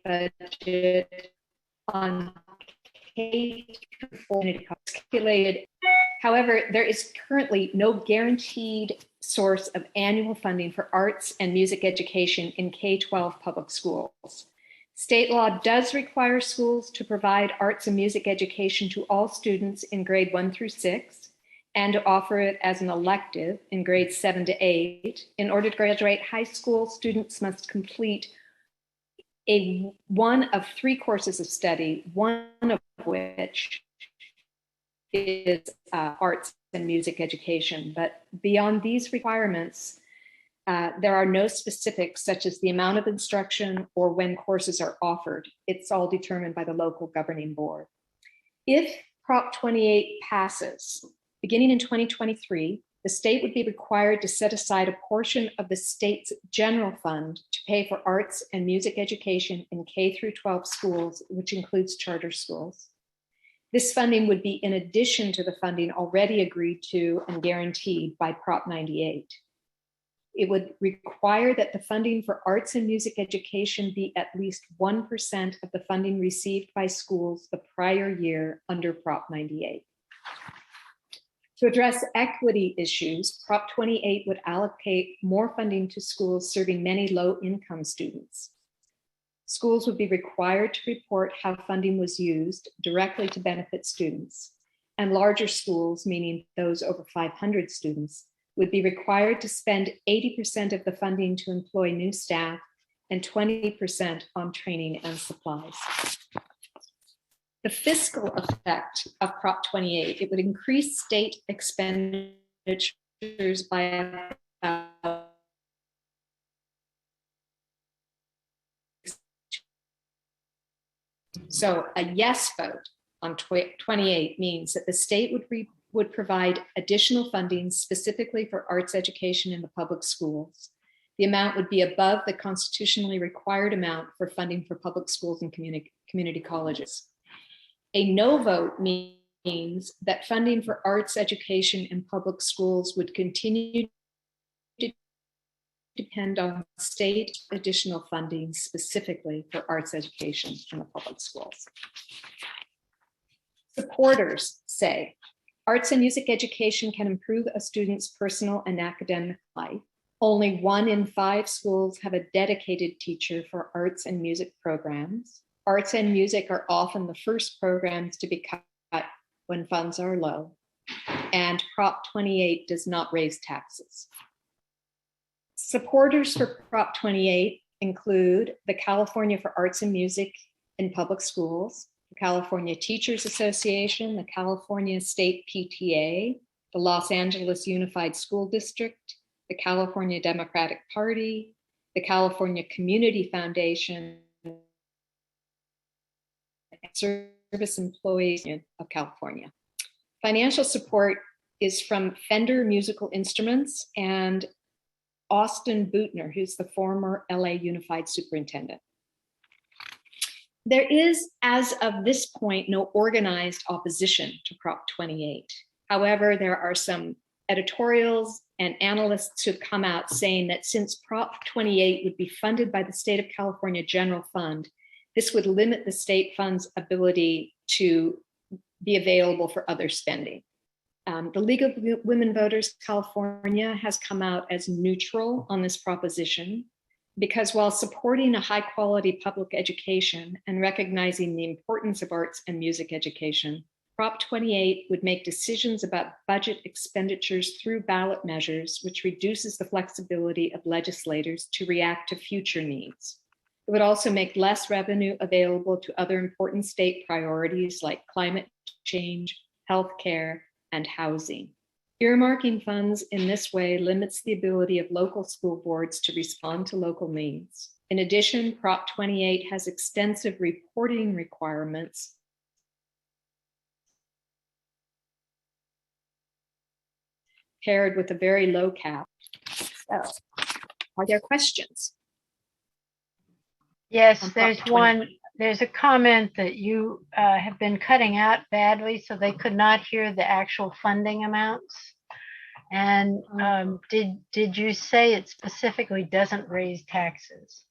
budget on K-4 calculated. However, there is currently no guaranteed source of annual funding for arts and music education in K-12 public schools. State law does require schools to provide arts and music education to all students in grade 1 through 6 and to offer it as an elective in grades 7 to 8. In order to graduate high school, students must complete one of 3 courses of study, one of which is arts and music education. But beyond these requirements, there are no specifics such as the amount of instruction or when courses are offered. It's all determined by the local governing board. If Prop 28 passes, beginning in 2023, the state would be required to set aside a portion of the state's general fund to pay for arts and music education in K through 12 schools, which includes charter schools. This funding would be in addition to the funding already agreed to and guaranteed by Prop 98. It would require that the funding for arts and music education be at least 1% of the funding received by schools the prior year under Prop 98. To address equity issues, Prop 28 would allocate more funding to schools serving many low-income students. Schools would be required to report how funding was used directly to benefit students, and larger schools, meaning those over 500 students, would be required to spend 80% of the funding to employ new staff and 20% on training and supplies. The fiscal effect of Prop 28, it would increase state expenditures by about so a yes vote on 28 means that the state would provide additional funding specifically for arts education in the public schools. The amount would be above the constitutionally required amount for funding for public schools and community colleges. A no vote means that funding for arts education in public schools would continue to depend on state additional funding specifically for arts education in the public schools. Supporters say arts and music education can improve a student's personal and academic life. Only 1 in 5 schools have a dedicated teacher for arts and music programs. Arts and music are often the first programs to be cut when funds are low, and Prop 28 does not raise taxes. Supporters for Prop 28 include the California for Arts and Music in Public Schools, the California Teachers Association, the California State PTA, the Los Angeles Unified School District, the California Democratic Party, the California Community Foundation, Service Employees of California. Financial support is from Fender Musical Instruments and Austin Bootner, who's the former LA Unified Superintendent. There is, as of this point, no organized opposition to Prop 28. However, there are some editorials and analysts who've come out saying that since Prop 28 would be funded by the State of California General Fund, this would limit the state fund's ability to be available for other spending. The League of Women Voters California has come out as neutral on this proposition because while supporting a high quality public education and recognizing the importance of arts and music education, Prop 28 would make decisions about budget expenditures through ballot measures, which reduces the flexibility of legislators to react to future needs. It would also make less revenue available to other important state priorities like climate change, healthcare, and housing. Earmarking funds in this way limits the ability of local school boards to respond to local needs. In addition, Prop 28 has extensive reporting requirements paired with a very low cap. So, are there questions? Yes, there's one. There's a comment that you have been cutting out badly, so they could not hear the actual funding amounts. And did you say it specifically doesn't raise taxes?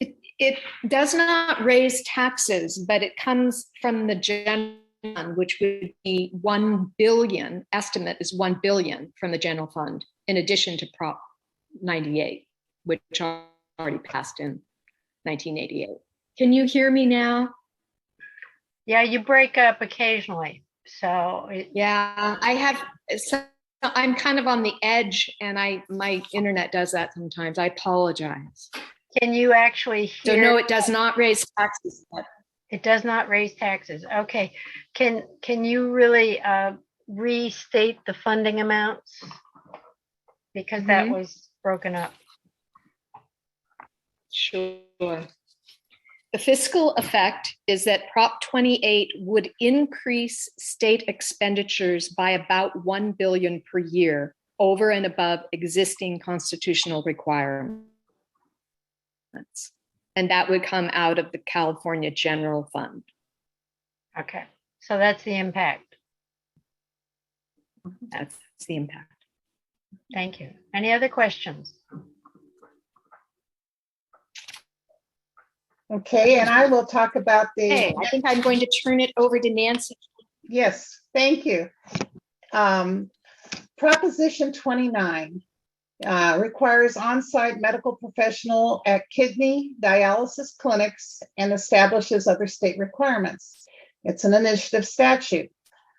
It does not raise taxes, but it comes from the general fund, which would be 1 billion. Estimate is 1 billion from the general fund, in addition to Prop 98, which already passed in 1988. Can you hear me now? Yeah, you break up occasionally. So yeah, I have. So I'm kind of on the edge, and my internet does that sometimes. I apologize. Can you actually So hear? no, it does not raise taxes. It does not raise taxes. Okay. Can you really restate the funding amounts? Because that was broken up. Sure. The fiscal effect is that Prop 28 would increase state expenditures by about $1 billion per year over and above existing constitutional requirements. And that would come out of the California General Fund. Okay. So that's the impact. That's the impact. Thank you. Any other questions? Okay, and I will talk about the. Okay, I think I'm going to turn it over to Nancy. Yes, thank you. Proposition 29 requires on-site medical professional at kidney dialysis clinics and establishes other state requirements. It's an initiative statute.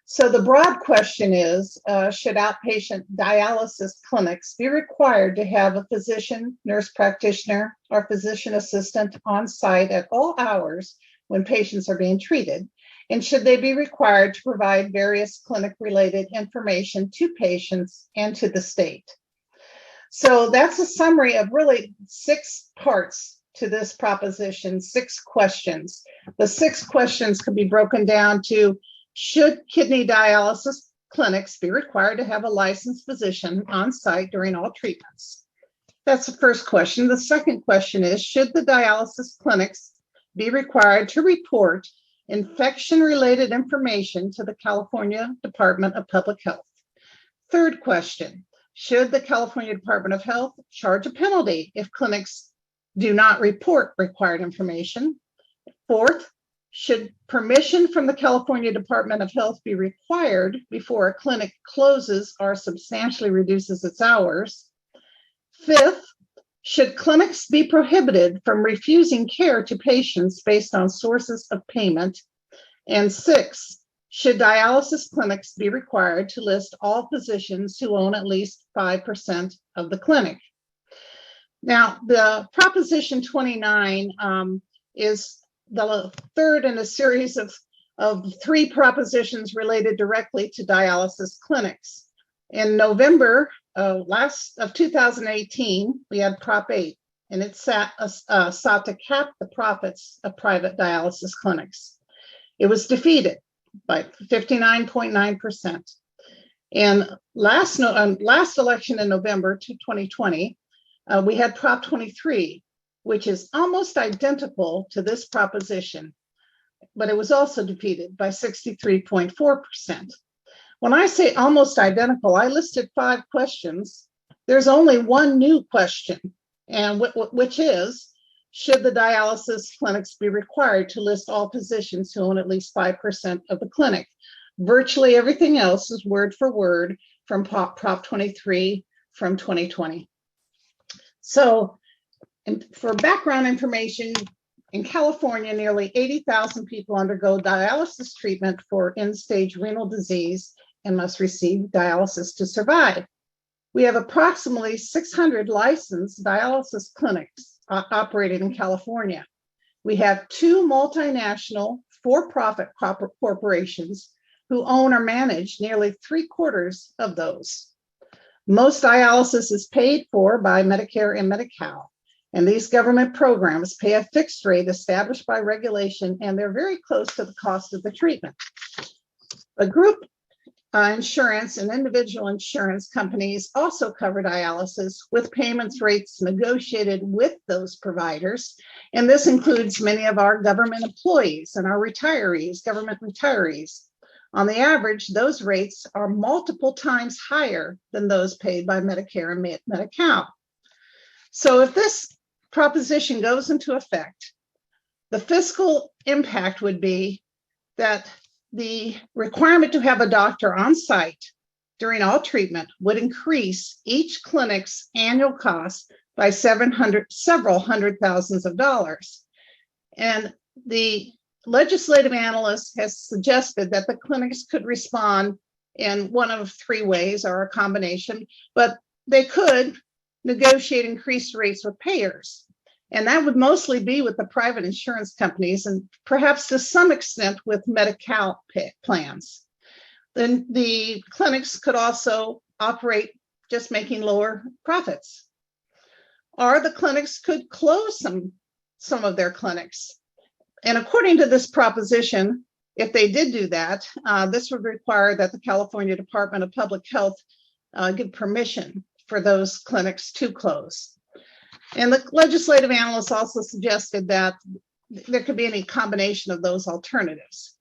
So the broad question is, should outpatient dialysis clinics be required to have a physician, nurse practitioner, or physician assistant on site at all hours when patients are being treated? And should they be required to provide various clinic-related information to patients and to the state? So that's a summary of really 6 parts to this proposition, 6 questions. The 6 questions could be broken down to: should kidney dialysis clinics be required to have a licensed physician on site during all treatments? That's the first question. The second question is, should the dialysis clinics be required to report infection-related information to the California Department of Public Health? Third question, should the California Department of Health charge a penalty if clinics do not report required information? Fourth, should permission from the California Department of Health be required before a clinic closes or substantially reduces its hours? Fifth, should clinics be prohibited from refusing care to patients based on sources of payment? And sixth, should dialysis clinics be required to list all physicians who own at least 5% of the clinic? Now, the Proposition 29 is the third in a series of 3 propositions related directly to dialysis clinics. In November of 2018, we had Prop 8, and it sought to cap the profits of private dialysis clinics. It was defeated by 59.9%. And last election in November 2020, we had Prop 23, which is almost identical to this proposition, but it was also defeated by 63.4%. When I say almost identical, I listed 5 questions. There's only one new question, and which is, should the dialysis clinics be required to list all physicians who own at least 5% of the clinic? Virtually everything else is word for word from Prop 23 from 2020. So, and for background information, in California, nearly 80,000 people undergo dialysis treatment for end-stage renal disease and must receive dialysis to survive. We have approximately 600 licensed dialysis clinics operating in California. We have 2 multinational for-profit corporations who own or manage nearly 3/4 of those. Most dialysis is paid for by Medicare and Medi-Cal. And these government programs pay a fixed rate established by regulation, and they're very close to the cost of the treatment. A group insurance and individual insurance companies also cover dialysis with payments rates negotiated with those providers. And this includes many of our government employees and our retirees, government retirees. On the average, those rates are multiple times higher than those paid by Medicare and Medi-Cal. So if this proposition goes into effect, the fiscal impact would be that the requirement to have a doctor on site during all treatment would increase each clinic's annual cost by several hundred thousands of dollars. And the legislative analyst has suggested that the clinics could respond in one of 3 ways or a combination, but they could negotiate increased rates with payers. And that would mostly be with the private insurance companies and perhaps to some extent with Medi-Cal plans. Then the clinics could also operate just making lower profits. Or the clinics could close some of their clinics. And according to this proposition, if they did do that, this would require that the California Department of Public Health give permission for those clinics to close. And the legislative analysts also suggested that there could be any combination of those alternatives.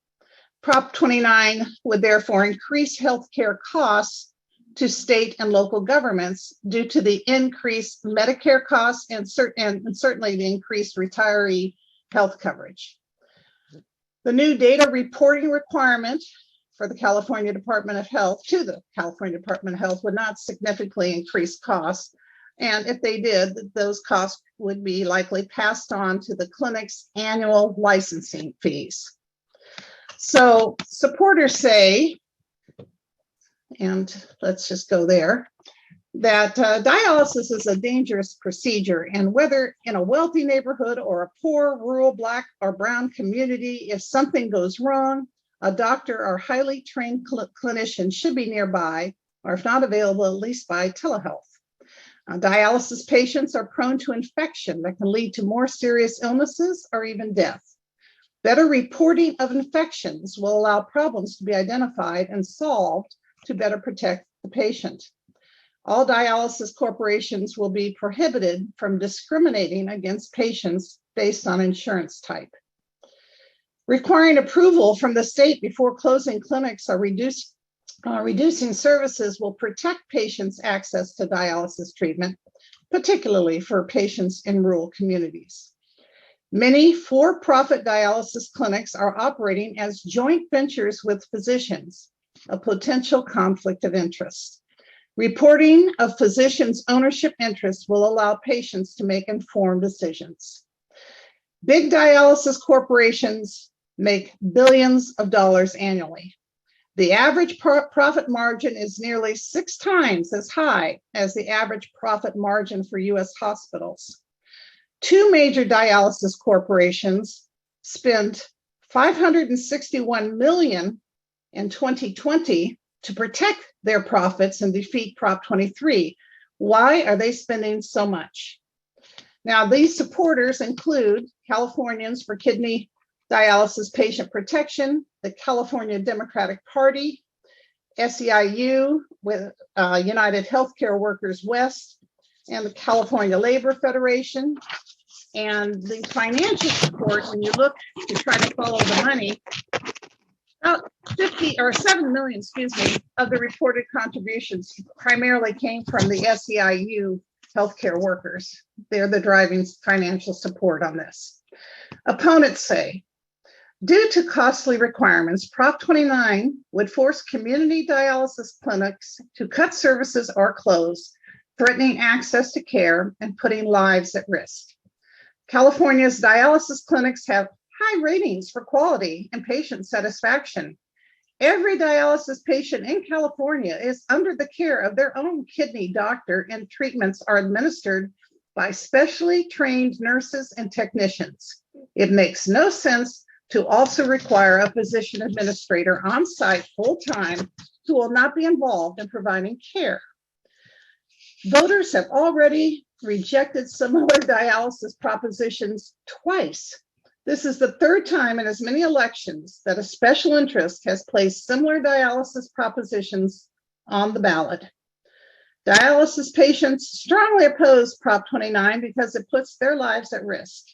Prop 29 would therefore increase healthcare costs to state and local governments due to the increased Medicare costs and certainly the increased retiree health coverage. The new data reporting requirement for the California Department of Health would not significantly increase costs. And if they did, those costs would be likely passed on to the clinic's annual licensing fees. So supporters say, and let's just go there, that dialysis is a dangerous procedure, and whether in a wealthy neighborhood or a poor, rural, Black or brown community, if something goes wrong, a doctor or highly trained clinician should be nearby, or if not available, at least by telehealth. Dialysis patients are prone to infection that can lead to more serious illnesses or even death. Better reporting of infections will allow problems to be identified and solved to better protect the patient. All dialysis corporations will be prohibited from discriminating against patients based on insurance type. Requiring approval from the state before closing clinics or reducing services will protect patients' access to dialysis treatment, particularly for patients in rural communities. Many for-profit dialysis clinics are operating as joint ventures with physicians, a potential conflict of interest. Reporting of physicians' ownership interests will allow patients to make informed decisions. Big dialysis corporations make billions of dollars annually. The average profit margin is nearly 6 times as high as the average profit margin for US hospitals. 2 major dialysis corporations spent $561 million in 2020 to protect their profits and defeat Prop 23. Why are they spending so much? Now, these supporters include Californians for Kidney Dialysis Patient Protection, the California Democratic Party, SEIU with United Healthcare Workers West, and the California Labor Federation. And the financial support, when you look to try to follow the money, about 7 million, of the reported contributions primarily came from the SEIU healthcare workers. They're the driving financial support on this. Opponents say, due to costly requirements, Prop 29 would force community dialysis clinics to cut services or close, threatening access to care and putting lives at risk. California's dialysis clinics have high ratings for quality and patient satisfaction. Every dialysis patient in California is under the care of their own kidney doctor, and treatments are administered by specially trained nurses and technicians. It makes no sense to also require a physician administrator on site full-time who will not be involved in providing care. Voters have already rejected similar dialysis propositions twice. This is the 3rd time in as many elections that a special interest has placed similar dialysis propositions on the ballot. Dialysis patients strongly oppose Prop 29 because it puts their lives at risk.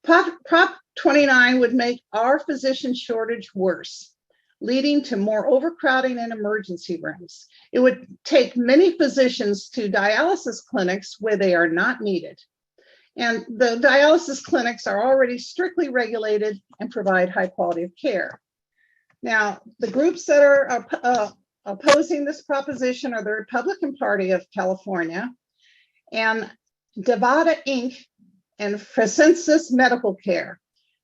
Prop 29 would make our physician shortage worse, leading to more overcrowding in emergency rooms. It would take many physicians to dialysis clinics where they are not needed. And the dialysis clinics are already strictly regulated and provide high quality of care. Now, the groups that are opposing this proposition are the Republican Party of California and Devada Inc. and Fresenius Medical Care.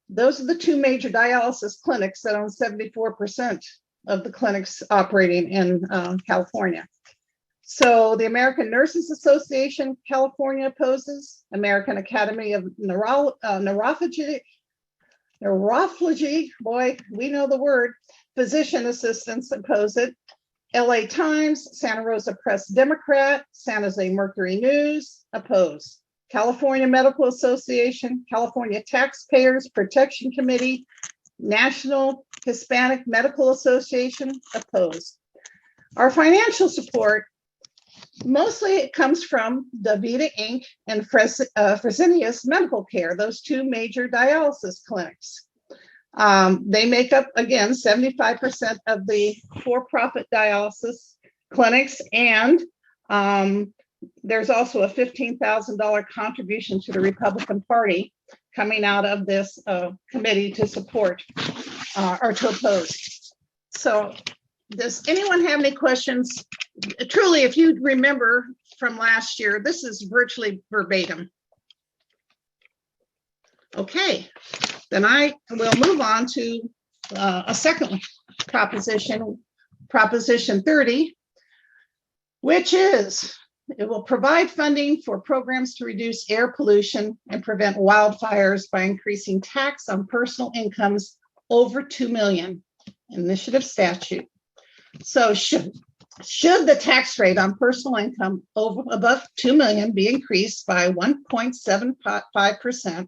Those are the 2 major dialysis clinics that own 74% of the clinics operating in California. So the American Nurses Association, California opposes. American Academy of Neurophagy, boy, we know the word. Physician assistants oppose it. LA Times, Santa Rosa Press Democrat, San Jose Mercury News oppose. California Medical Association, California Taxpayers Protection Committee, National Hispanic Medical Association oppose. Our financial support, mostly it comes from DaVita Inc. and Fresenius Medical Care, those two major dialysis clinics. They make up, again, 75% of the for-profit dialysis clinics, and there's also a $15,000 contribution to the Republican Party coming out of this committee to support or to oppose. So does anyone have any questions? Truly, if you remember from last year, this is virtually verbatim. Okay, then I will move on to a second proposition, Proposition 30, which is it will provide funding for programs to reduce air pollution and prevent wildfires by increasing tax on personal incomes over 2 million, initiative statute. So should the tax rate on personal income above 2 million be increased by 1.75%,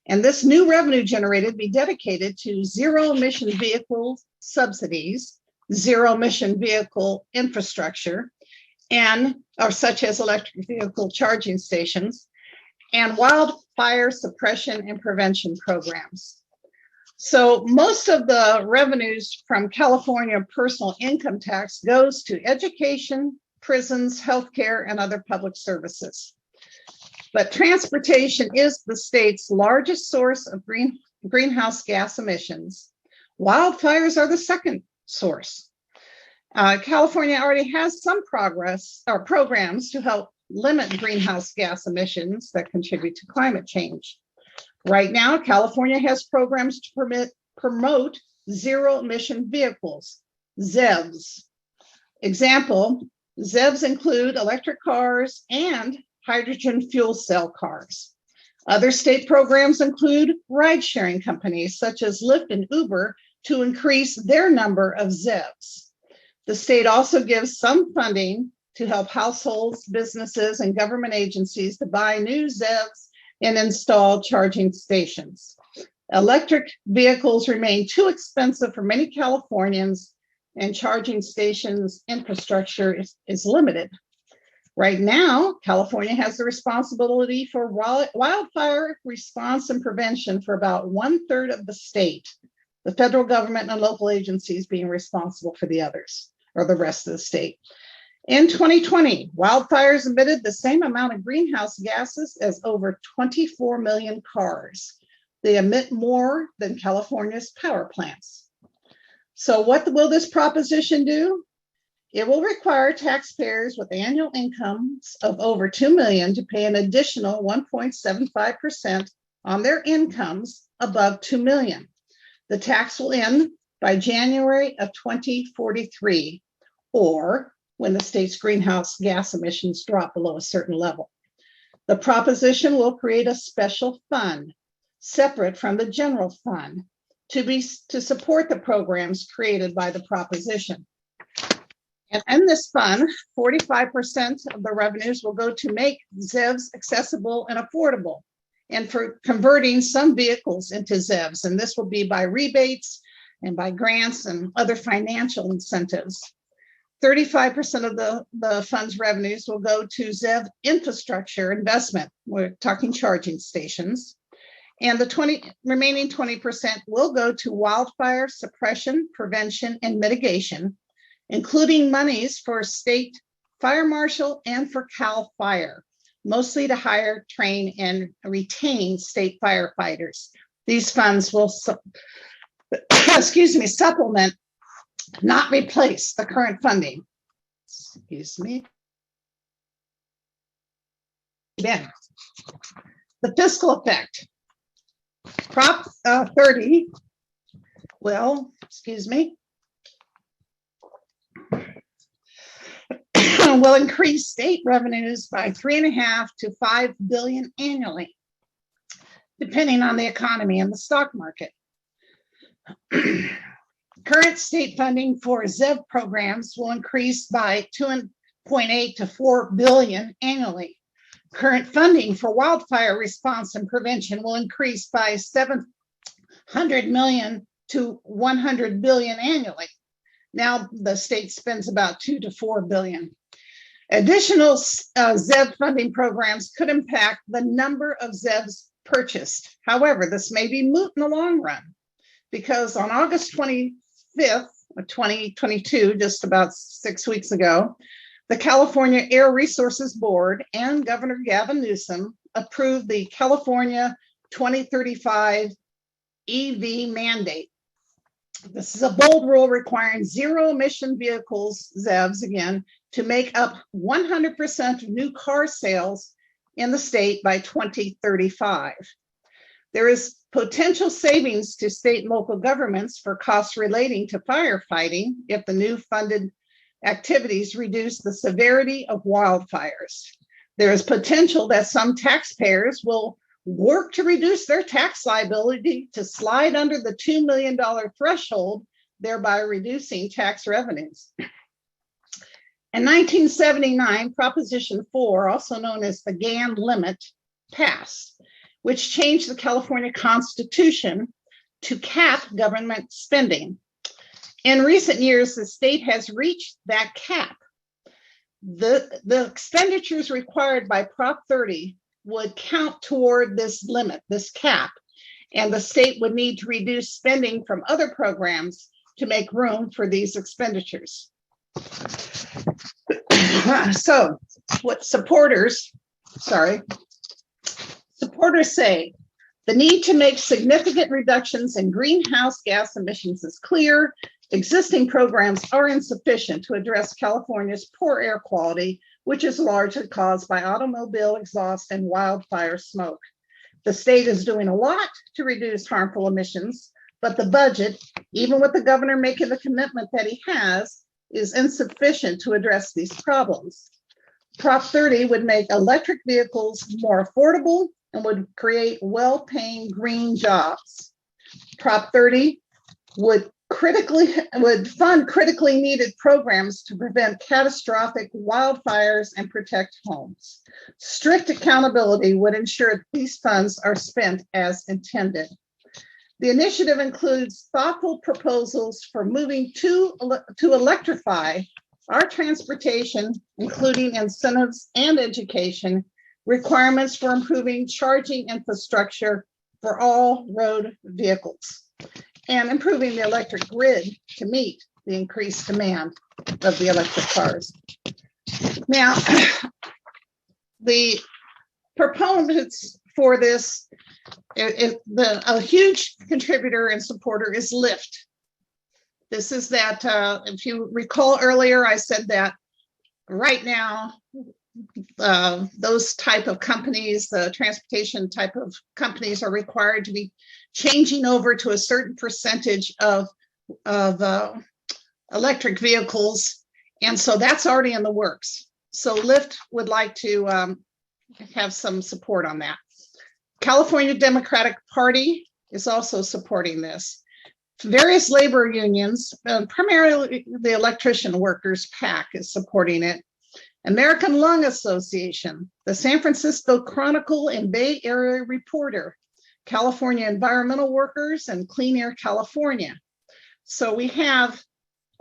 and this new revenue generated be dedicated to zero emission vehicle subsidies, zero emission vehicle infrastructure, and or such as electric vehicle charging stations, and wildfire suppression and prevention programs. So most of the revenues from California personal income tax goes to education, prisons, healthcare, and other public services. But transportation is the state's largest source of greenhouse gas emissions. Wildfires are the second source. California already has some programs to help limit greenhouse gas emissions that contribute to climate change. Right now, California has programs to promote zero emission vehicles, ZEVs. Example, ZEVs include electric cars and hydrogen fuel cell cars. Other state programs include ride-sharing companies such as Lyft and Uber to increase their number of ZEVs. The state also gives some funding to help households, businesses, and government agencies to buy new ZEVs and install charging stations. Electric vehicles remain too expensive for many Californians, and charging stations infrastructure is limited. Right now, California has the responsibility for wildfire response and prevention for about 1/3 of the state, the federal government and local agencies being responsible for the others, or the rest of the state. In 2020, wildfires emitted the same amount of greenhouse gases as over 24 million cars. They emit more than California's power plants. So what will this proposition do? It will require taxpayers with annual incomes of over 2 million to pay an additional 1.75% on their incomes above 2 million. The tax will end by January of 2043, or when the state's greenhouse gas emissions drop below a certain level. The proposition will create a special fund separate from the general fund to support the programs created by the proposition. And in this fund, 45% of the revenues will go to make ZEVs accessible and affordable, and for converting some vehicles into ZEVs. And this will be by rebates and by grants and other financial incentives. 35% of the fund's revenues will go to ZEV infrastructure investment. We're talking charging stations. And the remaining 20% will go to wildfire suppression, prevention, and mitigation, including monies for state fire marshal and for CAL FIRE, mostly to hire, train, and retain state firefighters. These funds will, supplement, not replace the current funding. Then, the fiscal effect. Prop 30 will, will increase state revenues by 3.5 to 5 billion annually, depending on the economy and the stock market. Current state funding for ZEV programs will increase by 2.8 to 4 billion annually. Current funding for wildfire response and prevention will increase by 700 million to 100 billion annually. Now the state spends about 2 to 4 billion. Additional ZEV funding programs could impact the number of ZEVs purchased. However, this may be moot in the long run, because on August 25th of 2022, just about 6 weeks ago, the California Air Resources Board and Governor Gavin Newsom approved the California 2035 EV mandate. This is a bold rule requiring zero emission vehicles, ZEVs again, to make up 100% of new car sales in the state by 2035. There is potential savings to state and local governments for costs relating to firefighting if the new funded activities reduce the severity of wildfires. There is potential that some taxpayers will work to reduce their tax liability to slide under the $2 million threshold, thereby reducing tax revenues. In 1979, Proposition 4, also known as the GAN limit, passed, which changed the California Constitution to cap government spending. In recent years, the state has reached that cap. The expenditures required by Prop 30 would count toward this limit, this cap, and the state would need to reduce spending from other programs to make room for these expenditures. So what supporters say, the need to make significant reductions in greenhouse gas emissions is clear. Existing programs are insufficient to address California's poor air quality, which is largely caused by automobile exhaust and wildfire smoke. The state is doing a lot to reduce harmful emissions, but the budget, even with the governor making the commitment that he has, is insufficient to address these problems. Prop 30 would make electric vehicles more affordable and would create well-paying green jobs. Prop 30 would fund critically needed programs to prevent catastrophic wildfires and protect homes. Strict accountability would ensure that these funds are spent as intended. The initiative includes thoughtful proposals for moving to electrify our transportation, including incentives and education, requirements for improving charging infrastructure for all road vehicles, and improving the electric grid to meet the increased demand of the electric cars. Now, the proponents for this, a huge contributor and supporter is Lyft. This is that, if you recall earlier, I said that right now, those type of companies, the transportation type of companies, are required to be changing over to a certain percentage of electric vehicles. And so that's already in the works. So Lyft would like to have some support on that. California Democratic Party is also supporting this. Various labor unions, primarily the electrician workers PAC, is supporting it. American Lung Association, the San Francisco Chronicle and Bay Area Reporter, California Environmental Workers, and Clean Air California. So we have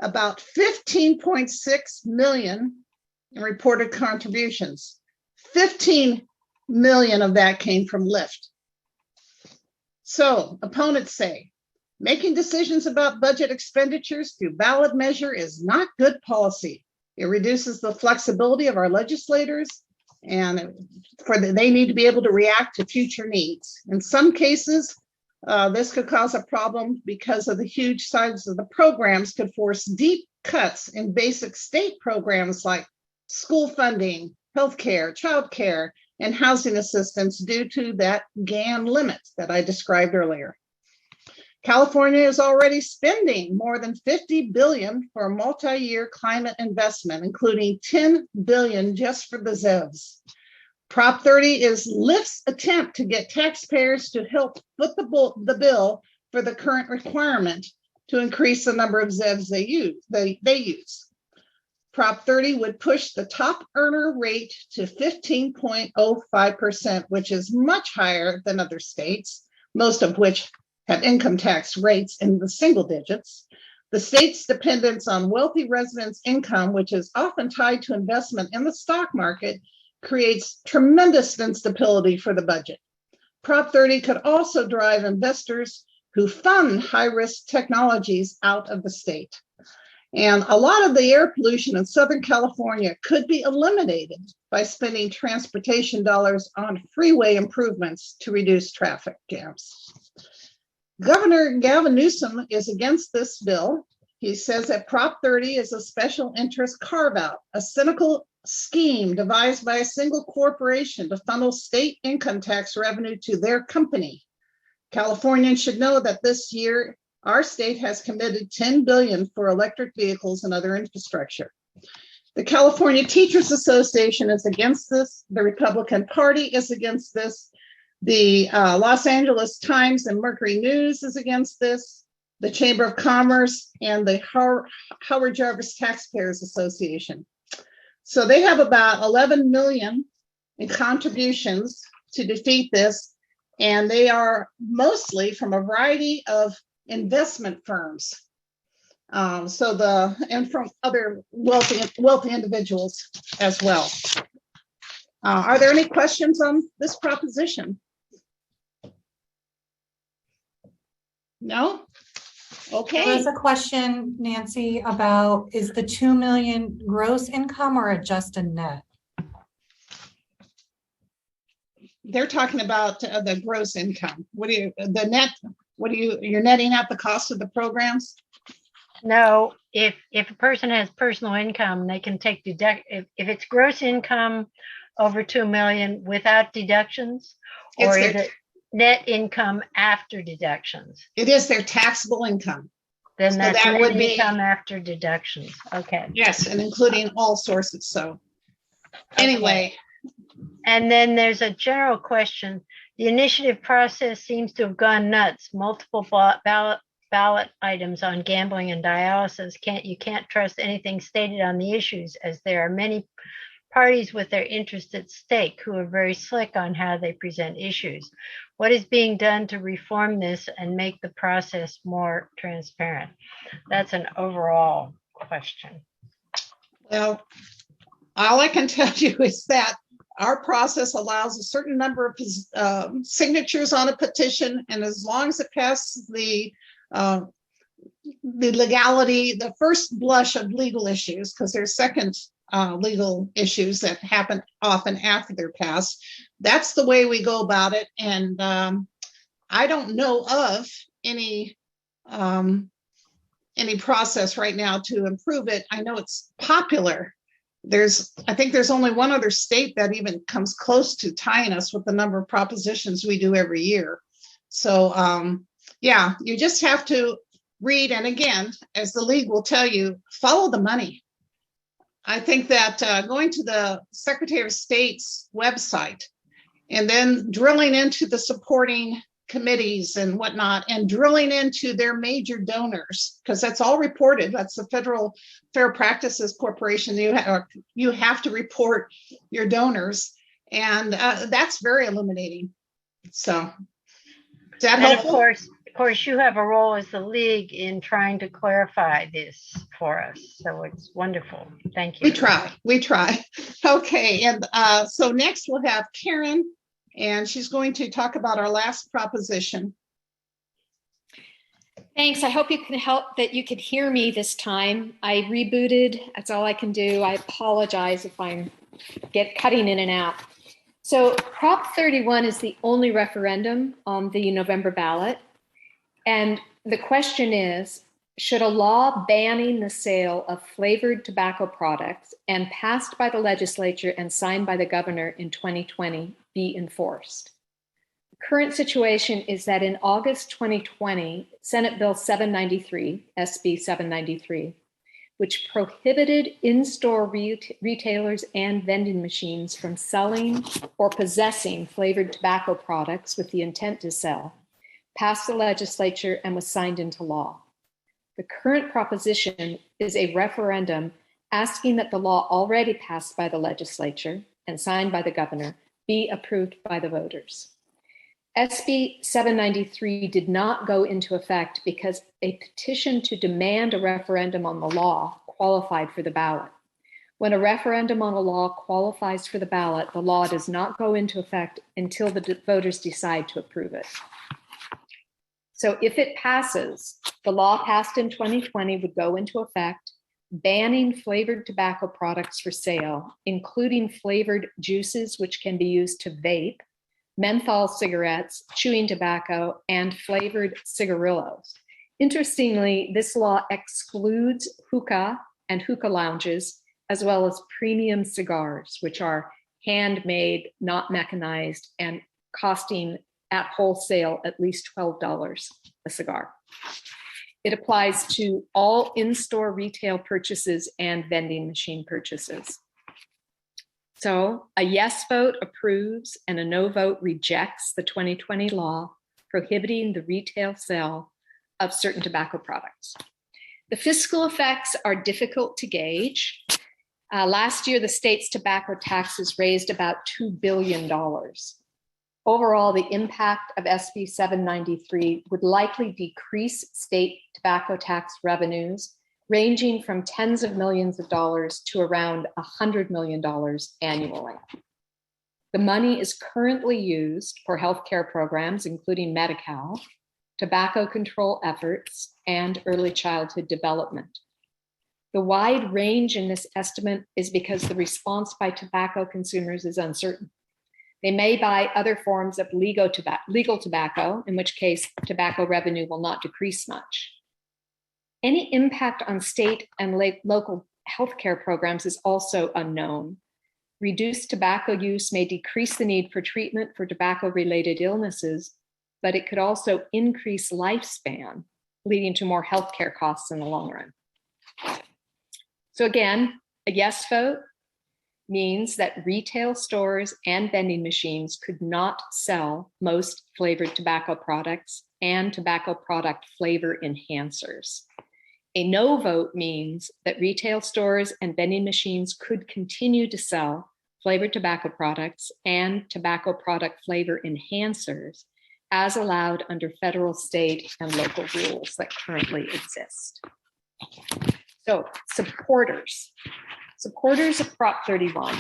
about 15.6 million in reported contributions. 15 million of that came from Lyft. So opponents say, making decisions about budget expenditures through ballot measure is not good policy. It reduces the flexibility of our legislators, and they need to be able to react to future needs. In some cases, this could cause a problem because of the huge size of the programs could force deep cuts in basic state programs like school funding, healthcare, childcare, and housing assistance due to that GAN limit that I described earlier. California is already spending more than $50 billion for a multi-year climate investment, including $10 billion just for the ZEVs. Prop 30 is Lyft's attempt to get taxpayers to help foot the bill for the current requirement to increase the number of ZEVs they use. Prop 30 would push the top earner rate to 15.05%, which is much higher than other states, most of which have income tax rates in the single digits. The state's dependence on wealthy residents' income, which is often tied to investment in the stock market, creates tremendous instability for the budget. Prop 30 could also drive investors who fund high-risk technologies out of the state. And a lot of the air pollution in Southern California could be eliminated by spending transportation dollars on freeway improvements to reduce traffic jams. Governor Gavin Newsom is against this bill. He says that Prop 30 is a special interest carve-out, a cynical scheme devised by a single corporation to funnel state income tax revenue to their company. Californians should know that this year, our state has committed $10 billion for electric vehicles and other infrastructure. The California Teachers Association is against this. The Republican Party is against this. The Los Angeles Times and Mercury News is against this. The Chamber of Commerce and the Howard Jarvis Taxpayers Association. So they have about 11 million in contributions to defeat this. And they are mostly from a variety of investment firms. And from other wealthy individuals as well. Are there any questions on this proposition? No? Okay. There's a question, Nancy, about is the 2 million gross income or just a net? They're talking about the gross income. You're netting out the cost of the programs? No, if a person has personal income, they can take if it's gross income over 2 million without deductions, or is it net income after deductions? It is their taxable income. Then So that's that net would be income after deductions. Okay. Yes, and including all sources. So anyway. And then there's a general question. The initiative process seems to have gone nuts. Multiple ballot items on gambling and dialysis. You can't trust anything stated on the issues, as there are many parties with their interests at stake who are very slick on how they present issues. What is being done to reform this and make the process more transparent? That's an overall question. Well, all I can tell you is that our process allows a certain number of signatures on a petition, and as long as it passes the legality, the first blush of legal issues, because there's second legal issues that happen often after they're passed, that's the way we go about it. And I don't know of any process right now to improve it. I know it's popular. I think there's only one other state that even comes close to tying us with the number of propositions we do every year. So yeah, you just have to read. And again, as the league will tell you, follow the money. I think that going to the Secretary of State's website and then drilling into the supporting committees and whatnot, and drilling into their major donors, because that's all reported. That's the Federal Fair Practices Corporation. You have to report your donors, and that's very illuminating. So is that helpful? And of course, you have a role as the league in trying to clarify this for us. So it's wonderful. Thank you. We try. Okay, and so next we'll have Karen, and she's going to talk about our last proposition. Thanks. I hope you can hear me this time. I rebooted. That's all I can do. I apologize if I'm cutting in and out. So Prop 31 is the only referendum on the November ballot. And the question is, should a law banning the sale of flavored tobacco products and passed by the legislature and signed by the governor in 2020 be enforced? Current situation is that in August 2020, Senate Bill 793, SB 793, which prohibited in-store retailers and vending machines from selling or possessing flavored tobacco products with the intent to sell, passed the legislature and was signed into law. The current proposition is a referendum asking that the law already passed by the legislature and signed by the governor be approved by the voters. SB 793 did not go into effect because a petition to demand a referendum on the law qualified for the ballot. When a referendum on a law qualifies for the ballot, the law does not go into effect until the voters decide to approve it. So if it passes, the law passed in 2020 would go into effect, banning flavored tobacco products for sale, including flavored juices, which can be used to vape, menthol cigarettes, chewing tobacco, and flavored cigarillos. Interestingly, this law excludes hookah and hookah lounges, as well as premium cigars, which are handmade, not mechanized, and costing at wholesale at least $12 a cigar. It applies to all in-store retail purchases and vending machine purchases. So a yes vote approves and a no vote rejects the 2020 law prohibiting the retail sale of certain tobacco products. The fiscal effects are difficult to gauge. Last year, the state's tobacco taxes raised about $2 billion. Overall, the impact of SB 793 would likely decrease state tobacco tax revenues, ranging from tens of millions of dollars to around $100 million annually. The money is currently used for healthcare programs, including Medi-Cal, tobacco control efforts, and early childhood development. The wide range in this estimate is because the response by tobacco consumers is uncertain. They may buy other forms of legal tobacco, in which case tobacco revenue will not decrease much. Any impact on state and local healthcare programs is also unknown. Reduced tobacco use may decrease the need for treatment for tobacco-related illnesses, but it could also increase lifespan, leading to more healthcare costs in the long run. So again, a yes vote means that retail stores and vending machines could not sell most flavored tobacco products and tobacco product flavor enhancers. A no vote means that retail stores and vending machines could continue to sell flavored tobacco products and tobacco product flavor enhancers as allowed under federal, state, and local rules that currently exist. So supporters of Prop 31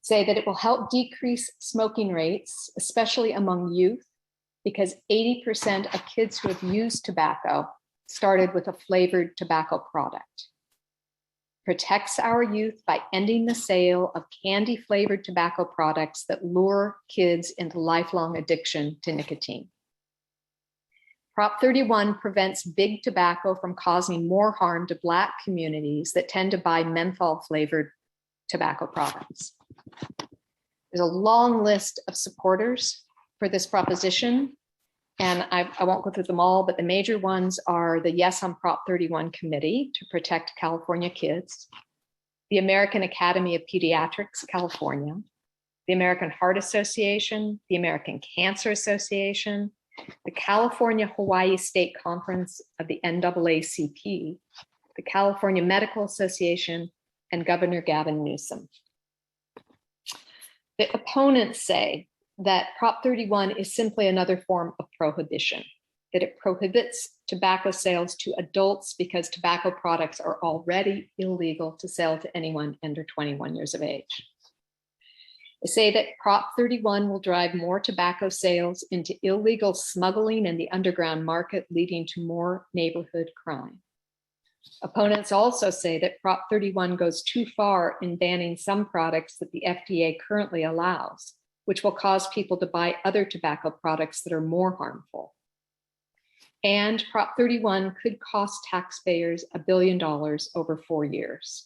say that it will help decrease smoking rates, especially among youth, because 80% of kids who have used tobacco started with a flavored tobacco product. Protects our youth by ending the sale of candy flavored tobacco products that lure kids into lifelong addiction to nicotine. Prop 31 prevents big tobacco from causing more harm to Black communities that tend to buy menthol flavored tobacco products. There's a long list of supporters for this proposition, and I won't go through them all, but the major ones are the Yes on Prop 31 Committee to protect California kids, the American Academy of Pediatrics, California, the American Heart Association, the American Cancer Association, the California-Hawaii State Conference of the NAACP, the California Medical Association, and Governor Gavin Newsom. The opponents say that Prop 31 is simply another form of prohibition, that it prohibits tobacco sales to adults because tobacco products are already illegal to sell to anyone under 21 years of age. They say that Prop 31 will drive more tobacco sales into illegal smuggling and the underground market, leading to more neighborhood crime. Opponents also say that Prop 31 goes too far in banning some products that the FDA currently allows, which will cause people to buy other tobacco products that are more harmful. And Prop 31 could cost taxpayers $1 billion over 4 years.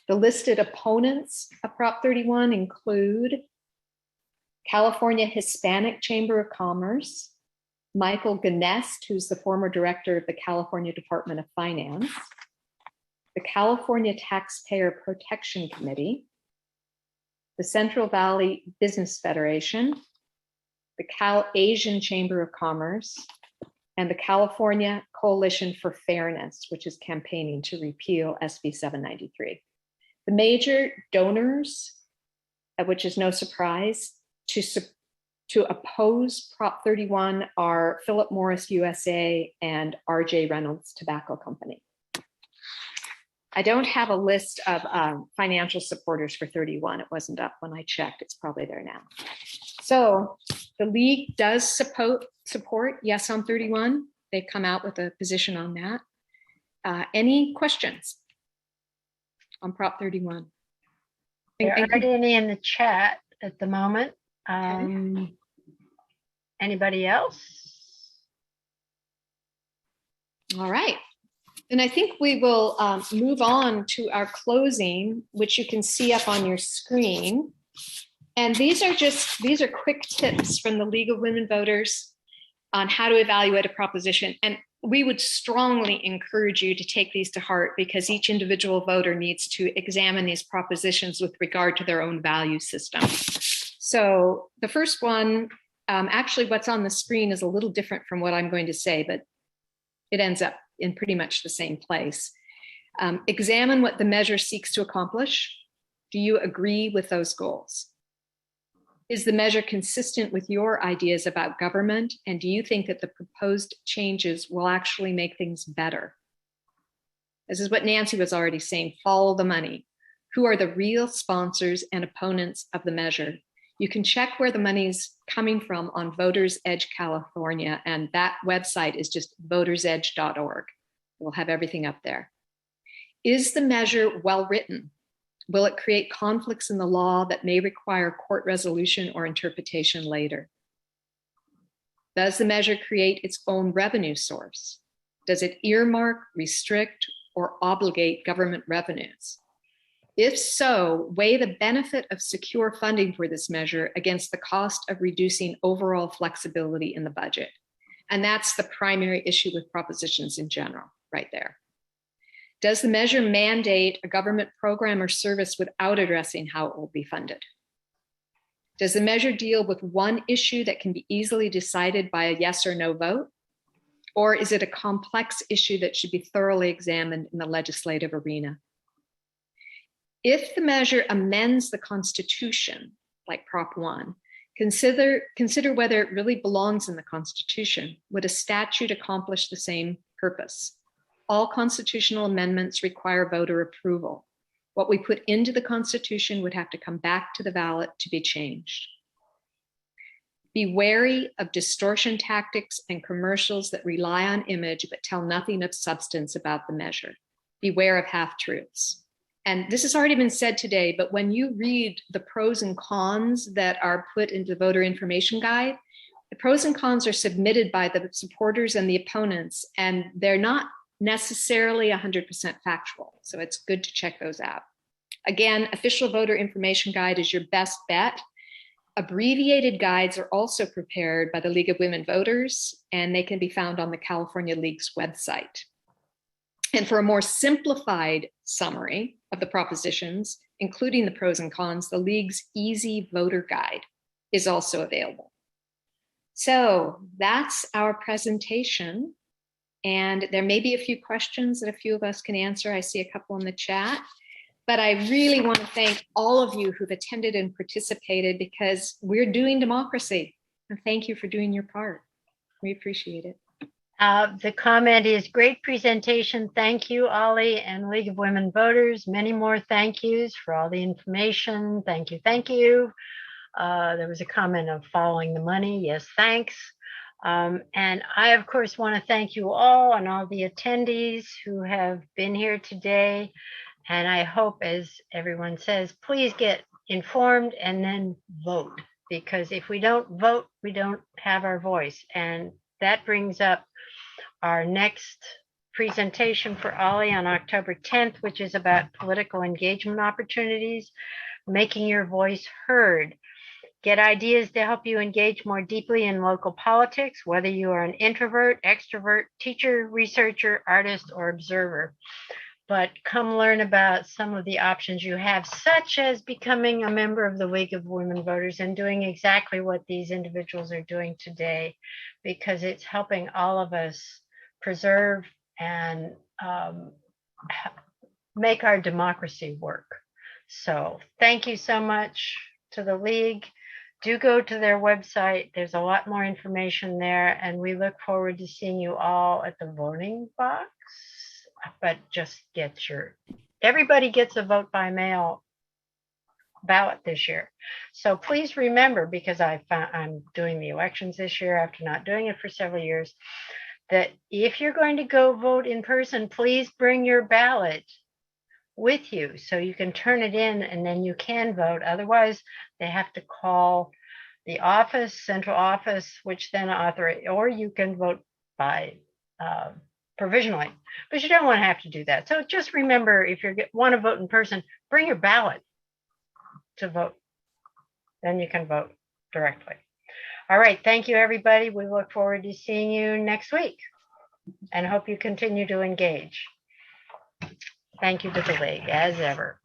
The listed opponents of Prop 31 include California Hispanic Chamber of Commerce, Michael Ganest, who's the former director of the California Department of Finance, the California Taxpayer Protection Committee, the Central Valley Business Federation, the Cal Asian Chamber of Commerce, and the California Coalition for Fairness, which is campaigning to repeal SB 793. The major donors, which is no surprise, to oppose Prop 31 are Philip Morris USA and RJ Reynolds Tobacco Company. I don't have a list of financial supporters for 31. It wasn't up when I checked. It's probably there now. So the league does support yes on 31. They've come out with a position on that. Any questions on Prop 31? There aren't any in the chat at the moment. Okay. Anybody else? All right. And I think we will move on to our closing, which you can see up on your screen. And these are quick tips from the League of Women Voters on how to evaluate a proposition. And we would strongly encourage you to take these to heart, because each individual voter needs to examine these propositions with regard to their own value system. So the first one, actually what's on the screen is a little different from what I'm going to say, but it ends up in pretty much the same place. Examine what the measure seeks to accomplish. Do you agree with those goals? Is the measure consistent with your ideas about government? And do you think that the proposed changes will actually make things better? This is what Nancy was already saying, follow the money. Who are the real sponsors and opponents of the measure? You can check where the money's coming from on Voters Edge California, and that website is just votersedge.org. We'll have everything up there. Is the measure well written? Will it create conflicts in the law that may require court resolution or interpretation later? Does the measure create its own revenue source? Does it earmark, restrict, or obligate government revenues? If so, weigh the benefit of secure funding for this measure against the cost of reducing overall flexibility in the budget. And that's the primary issue with propositions in general, right there. Does the measure mandate a government program or service without addressing how it will be funded? Does the measure deal with one issue that can be easily decided by a yes or no vote? Or is it a complex issue that should be thoroughly examined in the legislative arena? If the measure amends the Constitution, like Prop 1, consider whether it really belongs in the Constitution. Would a statute accomplish the same purpose? All constitutional amendments require voter approval. What we put into the Constitution would have to come back to the ballot to be changed. Be wary of distortion tactics and commercials that rely on image but tell nothing of substance about the measure. Beware of half-truths. And this has already been said today, but when you read the pros and cons that are put into the voter information guide, the pros and cons are submitted by the supporters and the opponents, and they're not necessarily 100% factual. So it's good to check those out. Again, official voter information guide is your best bet. Abbreviated guides are also prepared by the League of Women Voters, and they can be found on the California League's website. And for a more simplified summary of the propositions, including the pros and cons, the League's Easy Voter Guide is also available. So that's our presentation. And there may be a few questions that a few of us can answer. I see a couple in the chat. But I really want to thank all of you who've attended and participated, because we're doing democracy. And thank you for doing your part. We appreciate it. The comment is great presentation. Thank you, OLLI and League of Women Voters. Many more thank yous for all the information. Thank you. Thank you. There was a comment of following the money. Yes, thanks. And I, of course, want to thank you all and all the attendees who have been here today. And I hope, as everyone says, please get informed and then vote, because if we don't vote, we don't have our voice. And that brings up our next presentation for OLLI on October 10th, which is about political engagement opportunities, making your voice heard. Get ideas to help you engage more deeply in local politics, whether you are an introvert, extrovert, teacher, researcher, artist, or observer. But come learn about some of the options you have, such as becoming a member of the League of Women Voters and doing exactly what these individuals are doing today, because it's helping all of us preserve and make our democracy work. So thank you so much to the League. Do go to their website. There's a lot more information there, and we look forward to seeing you all at the voting box. But just everybody gets a vote by mail ballot this year. So please remember, because I'm doing the elections this year after not doing it for several years, that if you're going to go vote in person, please bring your ballot with you so you can turn it in and then you can vote. Otherwise, they have to call the office, central office, which then authorize, or you can vote by provisionally, but you don't want to have to do that. So just remember, if you want to vote in person, bring your ballot to vote. Then you can vote directly. All right. Thank you, everybody. We look forward to seeing you next week and hope you continue to engage. Thank you to the League, as ever.